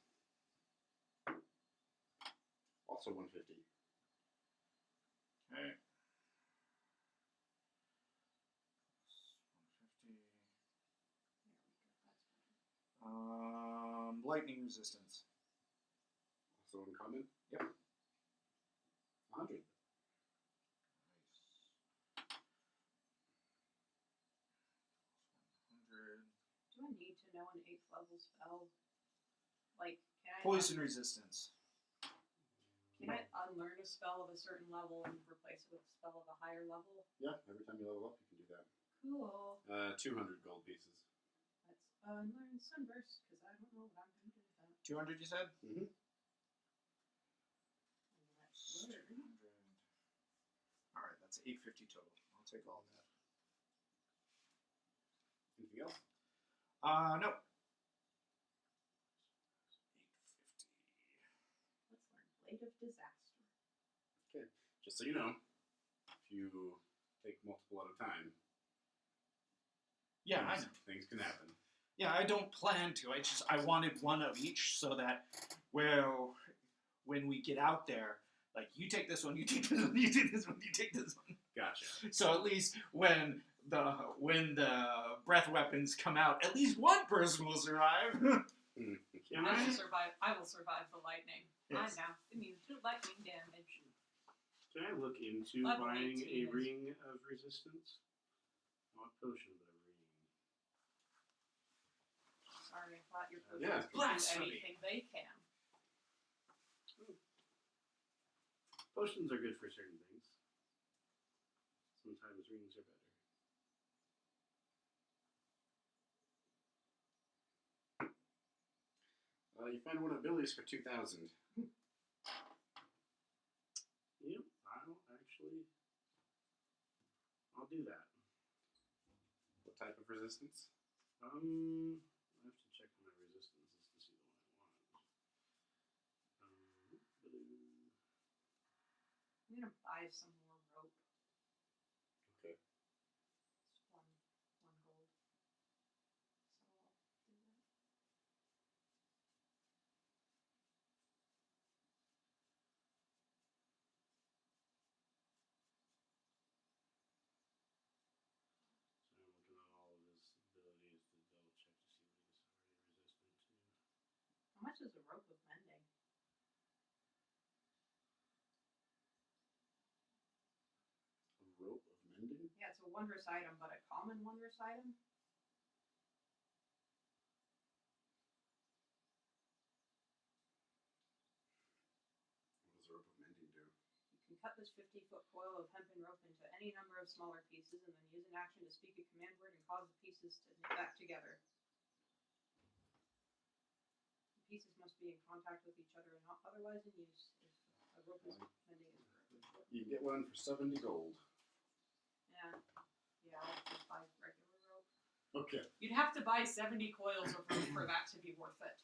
Also 150.
Okay. 150. Lightning resistance.
Also uncommon.
Yep.
100.
Nice.
Do I need to know an 8th level spell? Like, can I
Poison resistance.
Can I unlearn a spell of a certain level and replace it with a spell of a higher level?
Yeah, every time you level up, you can do that.
Cool.
200 gold pieces.
Let's unlearn Sunburst, because I don't know what I'm going to do with that.
200, you said?
Mm-hmm.
Let's learn.
200. Alright, that's 850 total. I'll take all that.
Anything else?
No. 850.
Let's learn Blade of Disaster.
Just so you know, if you take multiple at a time,
Yeah, I know.
things can happen.
Yeah, I don't plan to. I wanted one of each so that, well, when we get out there, like, you take this one, you take this one, you take this one, you take this one.
Gotcha.
So at least when the breath weapons come out, at least one person will survive.
Can
I
I?
will survive. I will survive the lightning.
Yes.
I'm now immune to lightning damage.
Can I look into
Level
buying
18
a
is-
ring of resistance? Not a potion, but a ring.
Sorry, I thought your potions
Yeah.
could do
Blasphemy.
anything they can.
Potions are good for certain things. Sometimes rings are better.
You find one of Billy's for 2,000.
Yep, I'll do that.
What type of resistance?
I have to check my resistances to see the one I want.
I'm gonna buy some more rope.
Okay.
It's one gold. So I'll do that.
So I'm looking at all of his abilities to double check to see what he's already resistant to.
How much is a rope of mending?
A rope of mending?
Yeah, it's a wondrous item, but a common wondrous item?
What does a rope of mending do?
You can cut this 50-foot coil of hempen rope into any number of smaller pieces and then use an action to speak a command word and cause the pieces to knit back together. You pieces must be in contact with each other and not otherwise in use if a rope is mending is correct.
You can get one for 70 gold.
Yeah. Yeah, I'll just buy regular rope.
Okay.
You'd have to buy 70 coils of rope for that to be worth it.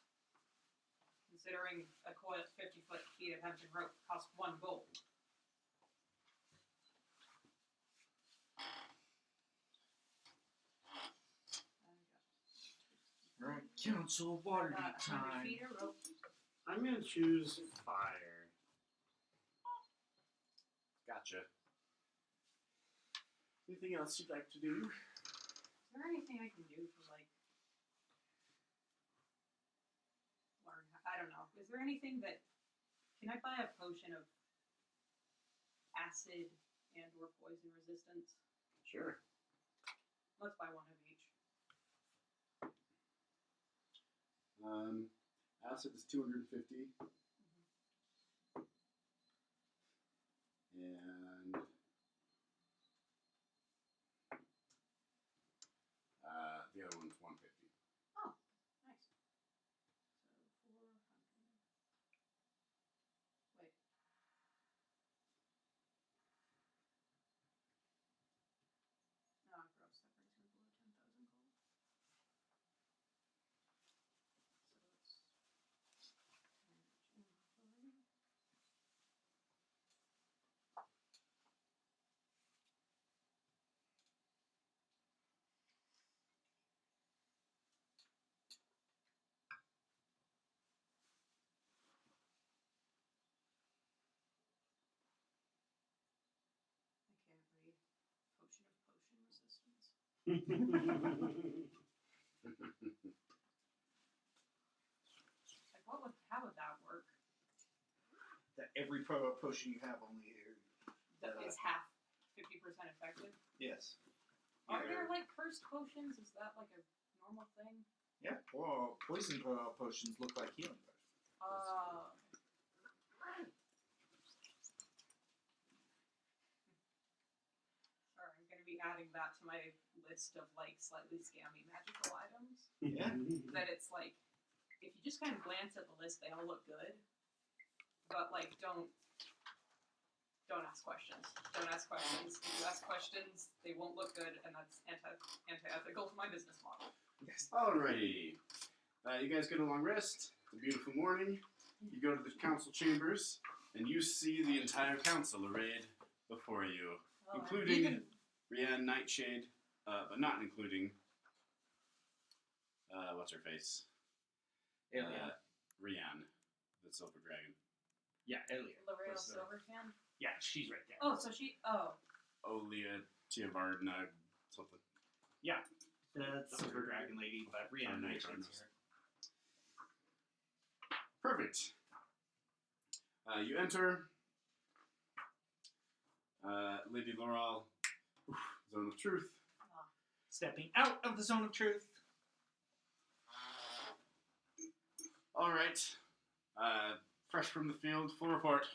Considering a coil 50 feet of hempen rope costs 1 gold.
Alright, council water
100
time.
feet of rope.
I'm gonna choose fire.
Gotcha. Anything else you'd like to do?
Is there anything I can do to like learn? I don't know. Is there anything that can I buy a potion of acid and or poison resistance?
Sure.
Let's buy one of each.
Acid is 250. And the other one's 150.
Oh, nice. So 400. Wait. Oh, gross. That brings me below 10,000 gold. So it's I can't read. Potion of potion resistance. Like, how would that work?
That every potion you have only here.
That is half, 50% effective.
Yes.
Are there like cursed potions? Is that like a normal thing?
Yeah. Well, poison potions look like healing potions.
Sorry, I'm gonna be adding that to my list of like slightly scammy magical items.
Yeah.
That it's like, if you just kind of glance at the list, they all look good, but like don't ask questions. Don't ask questions. If you ask questions, they won't look good, and that's anti-ethical to my business model.
Yes.
Alrighty. You guys get a long rest. It's a beautiful morning. You go to the council chambers, and you see the entire council arrayed before you,
Oh,
including Rianne Nightshade, but not including what's her face?
Alien.
Rianne, the silver dragon.
Yeah, Alien.
L'Oreal
was the-
Silverhand.
Yeah, she's right there.
Oh, so she. Oh,
Olia Tiavardna, something.
Yeah. The silver dragon lady, but Rihanna Nightshade's here.
Perfect. You enter. Lady Laurel, Zone of Truth.
Stepping out of the zone of truth.
All right. Fresh from the field, full report.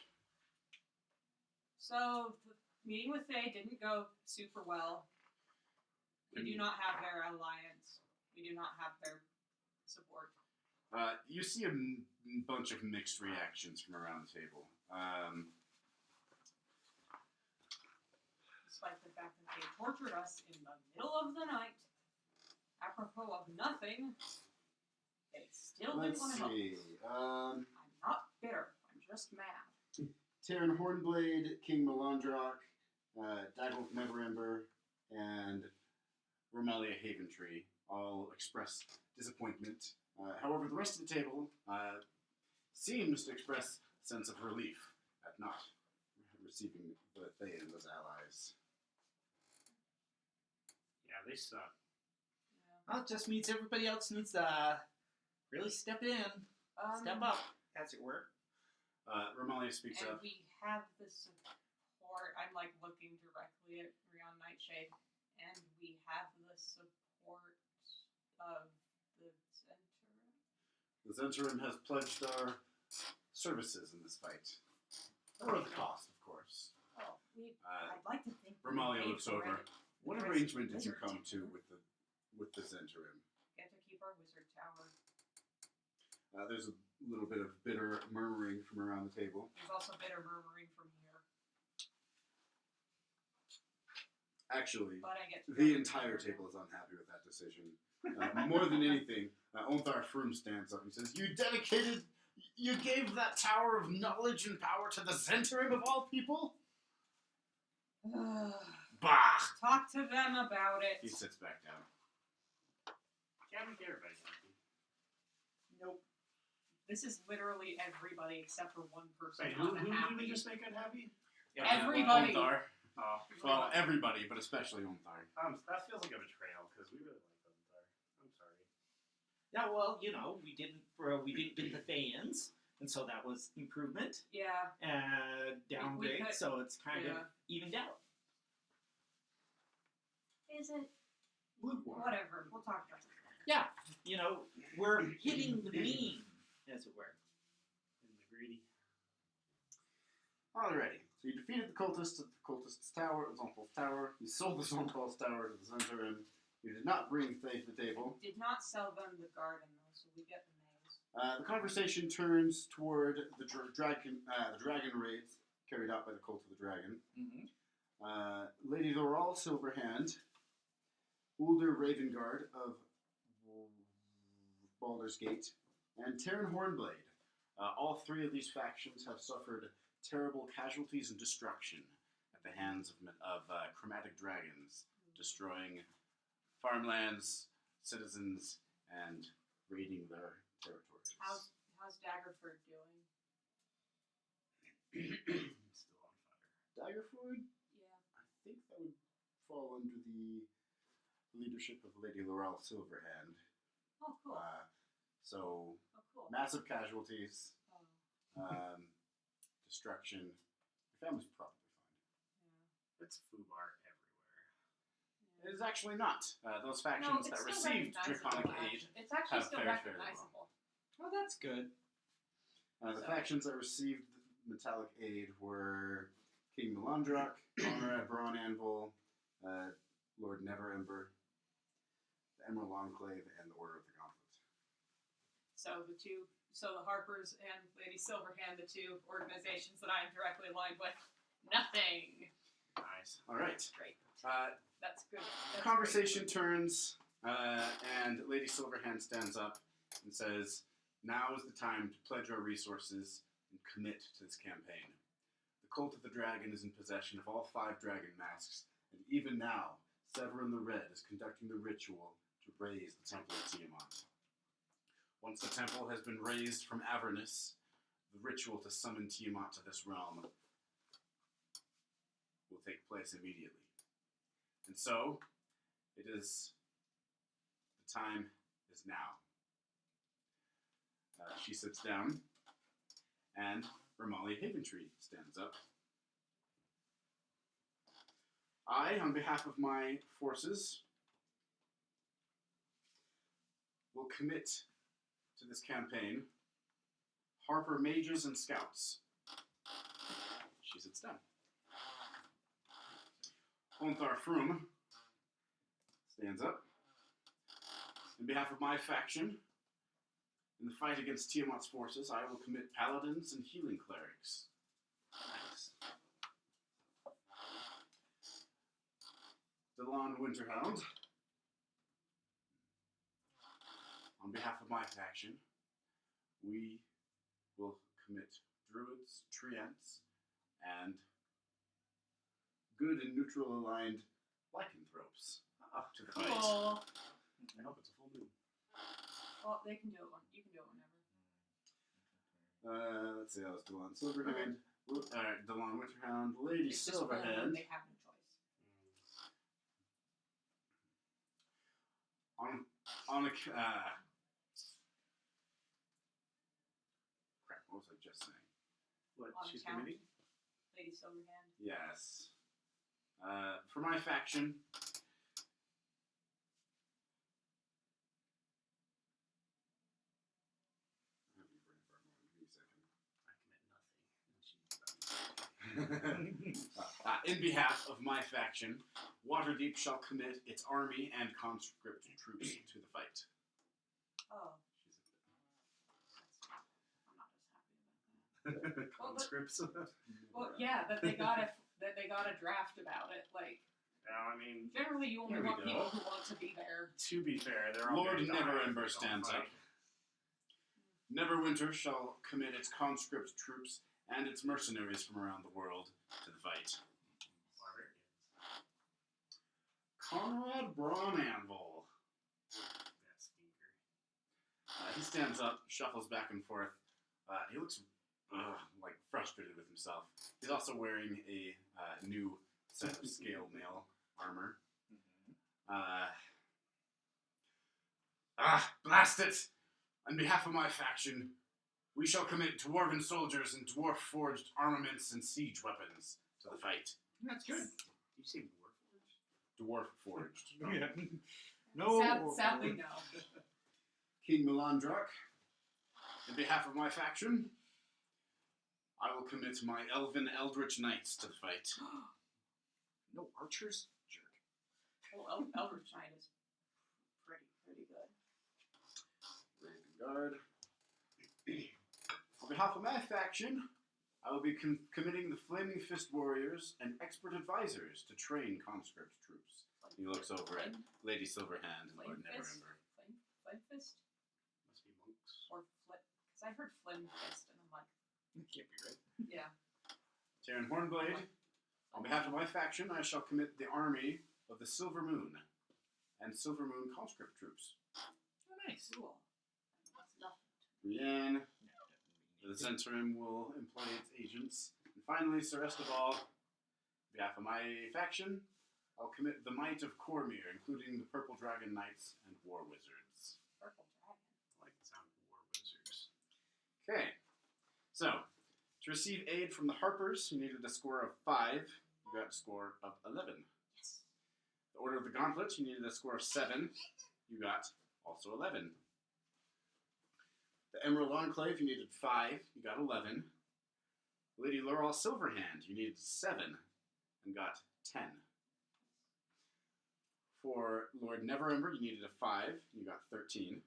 so the meeting with Thay didn't go super well. We do not have their alliance. We do not have their support.
You see a bunch of mixed reactions from around the table.
Despite the fact that they tortured us in the middle of the night, apropos of nothing, they still didn't
Let's
want to help.
see.
I'm not bitter. I'm just mad.
Terran Hornblade, King Melandrock, Daggle Neverember, and Romelia Haventree all express disappointment. However, the rest of the table seems to express a sense of relief at not receiving the Thayans as allies.
Yeah, they suck.
Well, it just means everybody else needs to really step in. Step up, as it were.
Romelia speaks
And
up.
we have the support. I'm like looking directly at Rion Nightshade, and we have the support of the center.
The Zentarim has pledged our services in this fight. Or the cost, of course.
Oh, I'd like to think. we
Romalia
paid
looks
for
over.
it.
What
The
arrangement did you
wizard
come to
tower.
with the Zentarim?
Get to keep our wizard tower.
There's a little bit of bitter murmuring from around the table.
There's also bitter murmuring from here.
Actually,
But I get to
the
go.
entire table is unhappy with that decision. More than anything, Onthar Froom stands up and says, you gave that tower of knowledge and power to the Zentarim of all people? Bah!
Talk to them about it.
He sits back down.
Can't make everybody happy.
Nope. This is literally everybody except for one person.
Wait, who did
unhappy.
we just make unhappy?
Everybody.
Onthar.
Oh,
Well, everybody, but especially Onthar.
that feels like a betrayal because we really like Onthar. I'm sorry.
Yeah, well, you know, we didn't get the fans, and so that was improvement.
Yeah.
Downgrade,
could-
so it's kind of evened out.
Is it?
Lukewarm.
Whatever. We'll talk about it.
Yeah, you know, we're hitting the mean, as it were.
In the greedy.
Alrighty. So you defeated the cultists at the cultists' tower, Zontal's tower. You sold the Zontal's tower to the Zentarim. You did not bring Thay to the table.
Did not sell them the garden though, so we get the names.
The conversation turns toward the dragon raids carried out by the Cult of the Dragon.
Mm-hmm.
Lady Loral Silverhand, Ulder Ravengard of Baldur's Gate, and Terran Hornblade. All three of these factions have suffered terrible casualties and destruction at the hands of chromatic dragons, destroying farmlands, citizens, and raiding their territories.
How's Daggerford doing?
Still on fire.
Daggerford?
Yeah.
I think that would fall under the leadership of Lady Laurel Silverhand.
Oh, cool.
So,
Oh, cool.
massive casualties,
Oh,
destruction. Your family's probably fine.
It's foobar everywhere.
It is actually not. Those
No,
factions
it's
that
still
received
recognizable,
draconic aid.
actually. It's actually
have
still
fared fairly
recognizable.
Well, that's good.
The factions that received metallic aid were King Melandrak, Conrad Braun Anvil, Lord Neverember, the Emerald Enclave, and the Order of the Gauntlet.
So the Harpers and Lady Silverhand, the two organizations that I am directly aligned with, nothing.
Nice.
All right.
Great.
The
That's good. That's
conversation turns, and Lady Silverhand stands up and says, "Now is the time to pledge our resources and commit to this campaign. The Cult of the Dragon is in possession of all 5 dragon masks, and even now, Severin the Red is conducting the ritual to raise the Temple of Tiamat. Once the temple has been raised from Avernus, the ritual to summon Tiamat to this realm will take place immediately. And so, the time is now." She sits down, and Ramali Haventree stands up. "I, on behalf of my forces, will commit to this campaign Harper mages and scouts." She sits down. Onthar Froom stands up. "On behalf of my faction, in the fight against Tiamat's forces, I will commit paladins and healing clerics." Nice. Delon Winterhound. "On behalf of my faction, we will commit druids, treants, and good and neutral aligned lycanthropes to the fight."
Cool.
I hope it's a full moon.
Well, they can do it. You can do it whenever.
Let's see, that was Delon Silverhand, Delon Winterhound, Lady
It's just full moon,
Silverhand.
they have no choice.
On a crap, what was I just saying?
What?
On
She's
count.
committing?
Lady Silverhand.
Yes. For my faction, give me a second.
I commit nothing. And she's done.
In behalf of my faction, Waterdeep shall commit its army and conscript troops to the fight.
Oh.
Conscripts.
Well, yeah, that they got a draft about it. Like,
I mean,
generally, you only
Here we
want
go.
people who want to be there.
to be fair, they're all
Lord
gonna die
Neverember
if they
stands
don't
up.
fight.
Neverwinter shall commit its conscript troops and its mercenaries from around the world to the fight.
Barbarians.
Conrad Braunanvil.
That stinker.
He stands up, shuffles back and forth. He looks like frustrated with himself. He's also wearing a new set of scale mail armor. Blast it! On behalf of my faction, we shall commit dwarven soldiers and dwarf-forged armaments and siege weapons to the fight.
That's good.
You say Warforged?
Dwarf-forged.
Yeah. No.
Sadly, no.
King Melandrak, on behalf of my faction, I will commit my elven eldritch knights to the fight.
No archers? Jerk.
Well, Eldritch Knight is pretty good.
Raven Guard. On behalf of my faction, I will be committing the Flaming Fist Warriors and expert advisors to train conscript troops. He looks over at Lady Silverhand and Lord Neverember.
Flame Fist?
Must be monks.
Or Flip? Because I heard Flame Fist, and I'm like,
Can't be right.
yeah.
Tyranny Hornblade. On behalf of my faction, I shall commit the army of the Silver Moon and Silver Moon conscript troops.
Oh, nice.
Cool. That's nothing.
Brienne, the Centurion will employ its agents. And finally, Sir Esteval, on behalf of my faction, I'll commit the might of Cormyr, including the Purple Dragon Knights and War Wizards.
Purple Dragon.
I like the sound of War Wizards.
Okay, so to receive aid from the Harpers, you needed a score of 5. You got a score of 11.
Yes.
The Order of the Gauntlet, you needed a score of 7. You got also 11. The Emerald Enclave, you needed 5. You got 11. Lady Laurel Silverhand, you needed 7 and got 10. For Lord Neverember, you needed a 5. You got 13.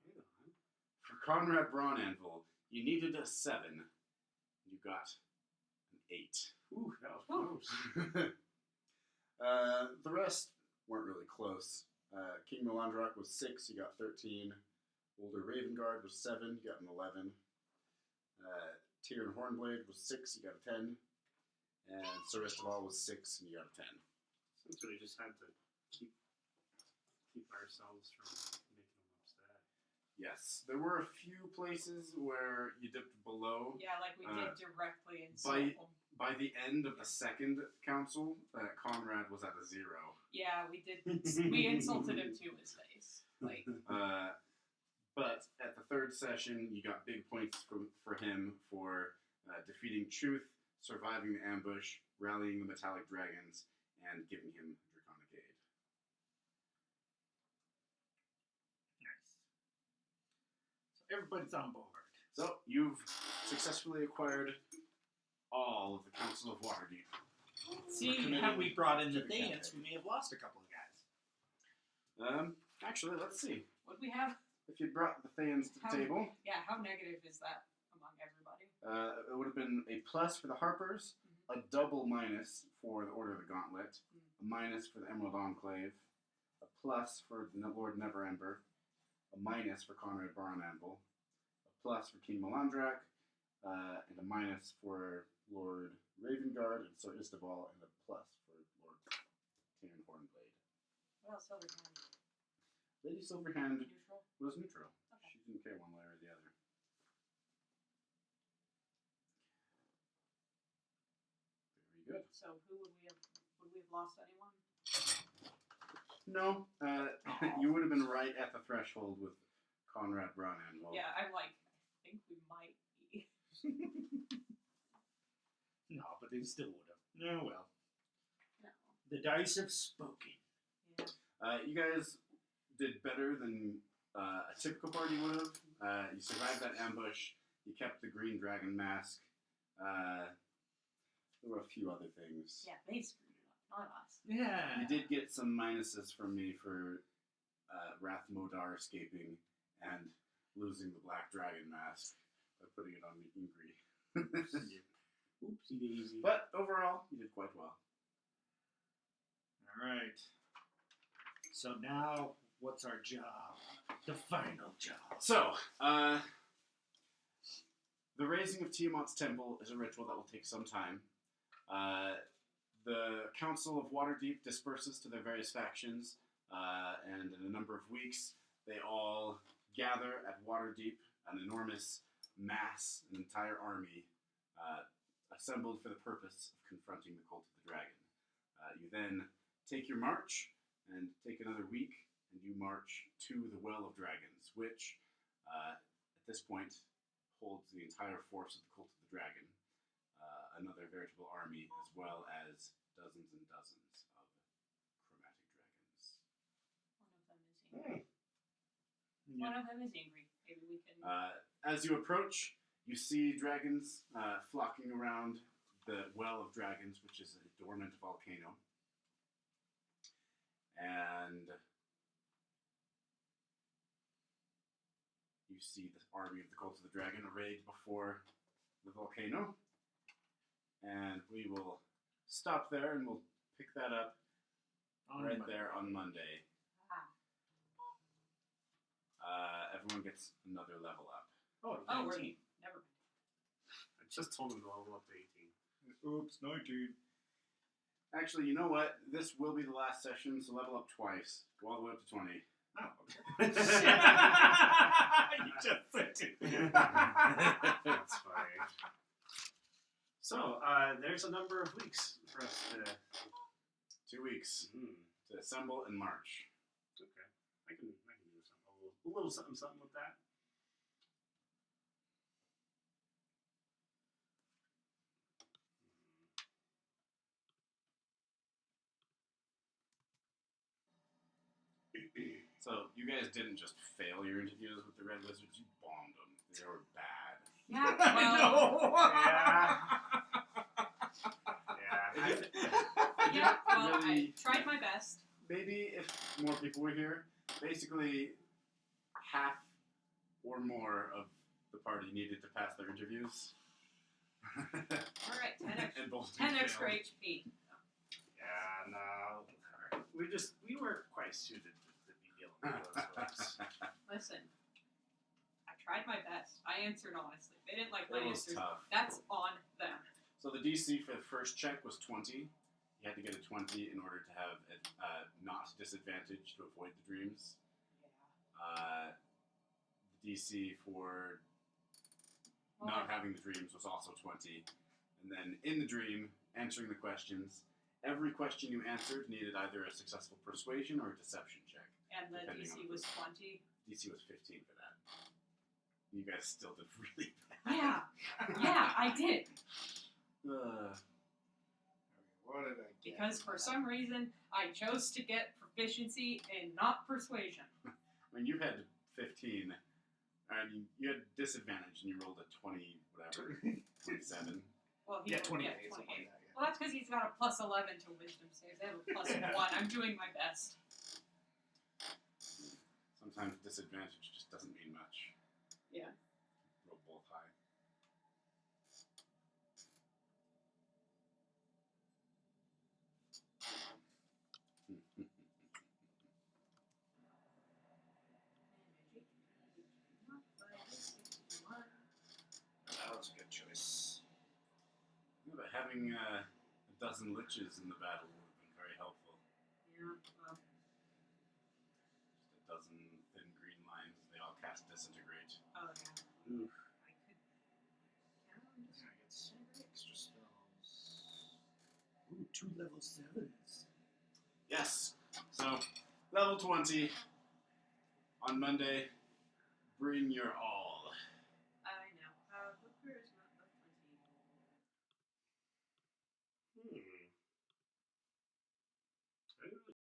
Hang on.
For Conrad Braunanvil, you needed a 7. You got an 8.
Ooh, that was close.
The rest weren't really close. King Melandrak was 6, you got 13. Older Ravengard was 7, you got an 11. Tyranny Hornblade was 6, you got a 10. And Sir Esteval was 6, and you got a 10.
Since we just had to keep ourselves from making them upset.
Yes, there were a few places where you dipped below.
Yeah, like we did directly in
by-
Stockholm.
By the end of the second council, Conrad was at a 0.
Yeah, we did. We insulted him to his face. Like,
But at the third session, you got big points for him for defeating Truth, surviving the ambush, rallying the metallic dragons, and giving him draconic aid.
Nice. So everybody's on board.
So you've successfully acquired all of the Council of Waterdeep.
See,
committing
had we brought in the
to the
Thayans,
campaign.
we may have lost a couple of guys.
Actually, let's see.
what do we have?
If you brought the Thayans to the table,
Yeah, how negative is that among everybody?
it would have been a plus for the Harpers, a double minus for the Order of the Gauntlet, a minus for the Emerald Enclave, a plus for the Lord Neverember, a minus for Conrad Braunanvil, a plus for King Melandrak, and a minus for Lord Ravengard and Sir Esteval, and a plus for Lord Tyranny Hornblade.
Well, Silverhand.
Lady Silverhand
Neutral.
was neutral.
Okay.
She didn't care one way or the other. Very good.
So who would we have? Would we have lost anyone?
No, you would have been right at the threshold with Conrad Braunanvil.
Yeah, I'm like, I think we might be.
No, but they still would have. No, well.
No.
The dice have spoken.
Yeah.
You guys did better than a typical party would have. You survived that ambush. You kept the green dragon mask. There were a few other things.
Yeah, they screwed it up, not us.
Yeah.
You did get some minuses from me for Wrath Modar escaping and losing the black dragon mask by putting it on the Ingri.
Oopsie daisy.
But overall, you did quite well.
All right. So now, what's our job? The final job.
So, the raising of Tiamat's temple is a ritual that will take some time. The Council of Waterdeep disperses to their various factions, and in a number of weeks, they all gather at Waterdeep, an enormous mass, an entire army, assembled for the purpose of confronting the Cult of the Dragon. You then take your march, and take another week, and you march to the Well of Dragons, which, at this point, holds the entire force of the Cult of the Dragon, another veritable army, as well as dozens and dozens of chromatic dragons.
One of them is angry. Maybe we can.
As you approach, you see dragons flocking around the Well of Dragons, which is a dormant volcano. And you see the army of the Cult of the Dragon arrayed before the volcano. And we will stop there and we'll pick that up there on Monday. Everyone gets another level up.
Oh,
Oh, we're
19.
never.
I just told him to level up to 18.
Oops, 19.
Actually, you know what? This will be the last session, so level up twice. Go all the way up to 20.
Oh, okay. You just said it.
That's funny. So, there's a number of weeks for us to...
2 weeks to assemble and march.
Okay. I can do something. A little something with that.
So, you guys didn't just fail your interviews with the Red Wizards, you bombed them. They were bad.
Yeah,
I
well,
Yeah.
yeah, well,
Really-
I tried my best.
Maybe if more people were here, basically half or more of the party needed to pass their interviews.
Alright, 10
And
extra
failed.
HP.
Yeah, no. We weren't quite suited to be dealing with those folks.
Listen, I tried my best. I answered honestly. They didn't like my
It was
answers.
tough.
That's on them.
So the DC for the first check was 20. You had to get a 20 in order to have a not disadvantage to avoid the dreams. The DC for
Well,
not having the dreams was also 20. And then in the dream, answering the questions. Every question you answered needed either a successful persuasion or a deception check.
and the
depending
DC
on
was
the-
20.
DC was 15 for that. You guys still did really bad.
Yeah, I did.
What did I get?
Because for some reason, I chose to get proficiency and not persuasion.
When you had 15, and you had disadvantage, and you rolled a 20, whatever, 27.
Well, he
Yeah,
rolled-
28.
Yeah, 28.
Yeah, yeah.
Well, that's because he's got a plus 11 to wisdom saves. I have a plus 1. I'm doing my best.
Sometimes disadvantage just doesn't mean much.
Yeah.
Roll both high.
That was a good choice.
Yeah, but having a dozen liches in the battle would have been very helpful.
Yeah, well,
Just a dozen thin green lines, they all cast disintegrate.
oh yeah.
Oof.
I could count on just
Yeah, I get some extra spells. Ooh, 2 level 7s.
Yes. So, level 20 on Monday. Bring your all.